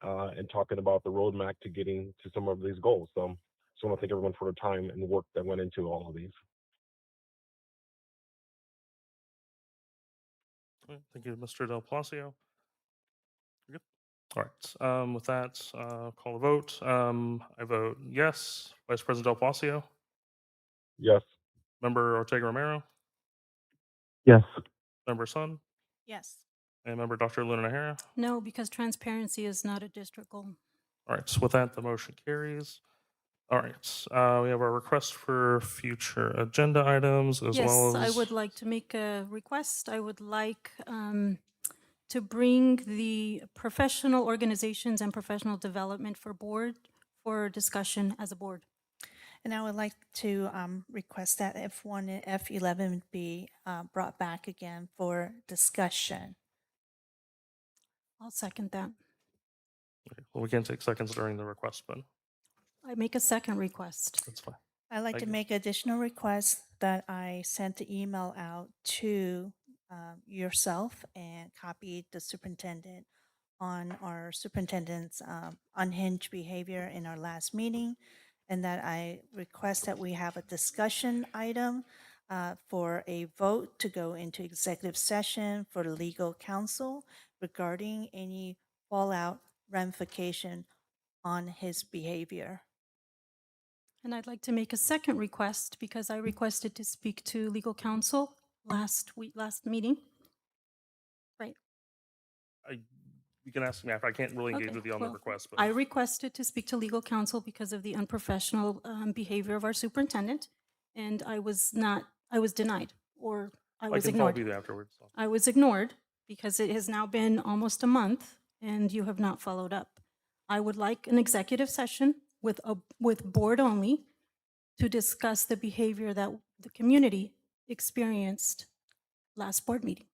and talking about the roadmap to getting to some of these goals. So I want to thank everyone for the time and the work that went into all of these. All right, thank you, Mr. Del Palacio. You're good. All right. With that, call the vote. I vote yes. Vice President Del Palacio, Yes. Member Ortega Romero, Yes. Member Sun, Yes. and Member Dr. Luna Hara. No, because transparency is not a district goal. All right. So with that, the motion carries. All right. We have our request for future agenda items as Yes, well as. I would like to make a request. I would like to bring the professional organizations and professional development for board for discussion as a board. And I would like to request that F1 and F11 be brought back again for discussion. I'll second that. Okay, well, we can't take seconds during the request, but I make a second request. that's fine. I'd like Thank to you. make additional requests that I sent the email out to yourself and copied the superintendent on our superintendent's unhinged behavior in our last meeting, and that I request that we have a discussion item for a vote to go into executive session for legal counsel regarding any fallout ramification on his behavior. And I'd like to make a second request because I requested to speak to legal counsel last meeting. Right. You can ask me after. I can't really engage Okay, with you on the well, request, but I requested to speak to legal counsel because of the unprofessional behavior of our superintendent, and I was denied. or I I was can follow ignored. you afterwards. I was ignored because it has now been almost a month and you have not followed up. I would like an executive session with board only to discuss the behavior that the community experienced last board meeting.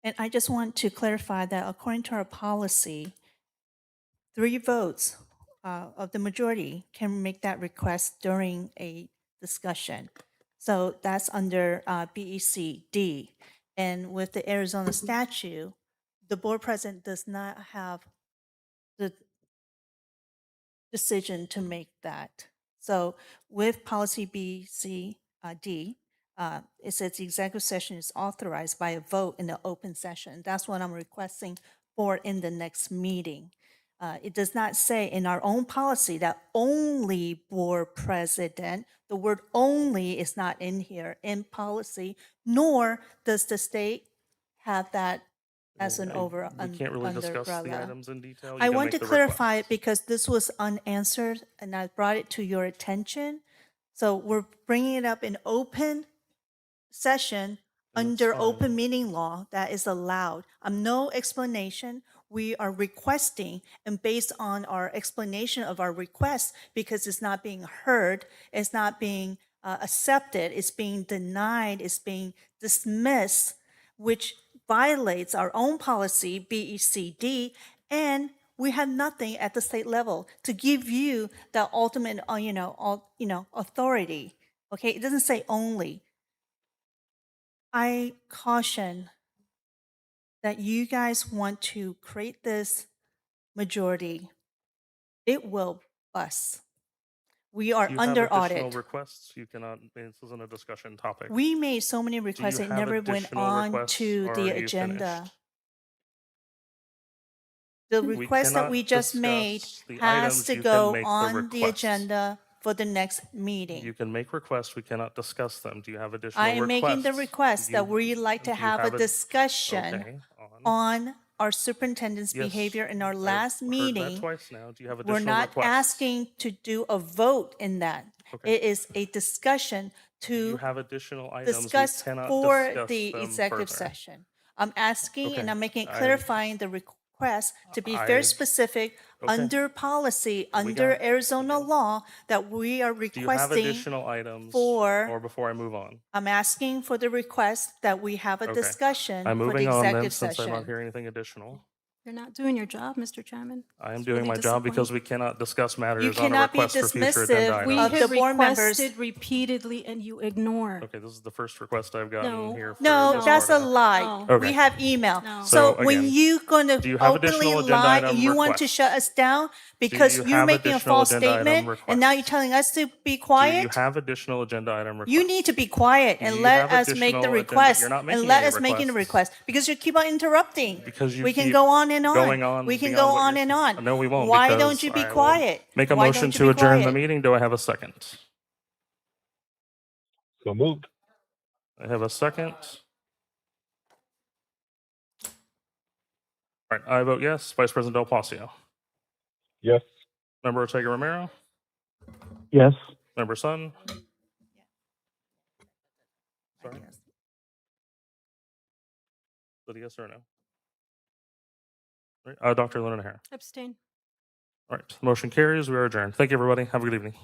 And I just want to clarify that according to our policy, 3 votes of the majority can make that request during a discussion. So that's under BECD. And with the Arizona statute, the board president does not have the decision to make that. So with policy BCD, it says the executive session is authorized by a vote in the open session. That's what I'm requesting for in the next meeting. It does not say in our own policy that only board president, the word only is not in here in policy, nor does the state have that as an We can't really discuss the umbrella. items in detail. You I can want make to the clarify request. it because this was unanswered and I brought it to your attention. So we're bringing it up in open session And that's under fine. open meeting law that is allowed. No explanation. We are requesting, and based on our explanation of our request, because it's not being heard, it's not being accepted, it's being denied, it's being dismissed, which violates our own policy, BECD, and we have nothing at the state level to give you the ultimate, authority. Okay, it doesn't say only. I caution that you guys want to create this majority. It will bust. We are Do you have under additional audit. requests? You cannot, this isn't a discussion topic. We made so many Do you requests, it have never went additional on requests, to or the are you agenda. finished? The We request that cannot we just made discuss the has items. to You can go make the on the request. agenda for the next meeting. You can make requests. We cannot discuss them. Do you have additional I requests? am making the request that we'd like to do you have a have discussion okay, on our superintendent's Yes, behavior in our I've last heard meeting. that twice now. Do you have We're additional not requests? asking to do a vote in that. Okay. It is a discussion Do you to have additional items? discuss We cannot for discuss the them executive further. session. I'm asking and Okay, I'm making I- clarifying the request to be very I- specific okay. under policy, We under got- Arizona law that we are Do you have requesting additional items, for. or before I move on? I'm asking for the request that we have a Okay. discussion I'm for the moving on then, executive since I'm not session. hearing anything additional. You're not doing your job, Mr. Chairman. I am It's doing really my job because disappointing. we cannot discuss matters You on a cannot be request for future agenda dismissive. items. We Of have the board members. requested repeatedly and you ignore. Okay, this is the first request I've gotten No. here. For No, this that's a part of it. lie. No. Okay. We have email. No. So So, when again, you gonna do you have openly additional agenda lie item and you want to requests? shut us down because you you're have making a additional false agenda item statement and now you're requests? telling us to be Do you quiet? have additional agenda item requests? You need to be quiet Do and you let have us make the additional agenda- request You're not and making let any us making the requests. request because you keep on interrupting. Because you We can keep go on and on. going on We can beyond go what on you're- and on. No, we won't. Why because don't you be I will quiet? Make a Why motion don't you to be adjourn the quiet? meeting. Do I have a second? So moved. I have a second. All right, I vote yes. Vice President Del Palacio. Yes. Member Ortega Romero. Yes. Member Sun. Sorry. Is that a yes or a no? All right, Dr. Linehan. Abstain. All right, motion carries. We are adjourned. Thank you, everybody. Have a good evening.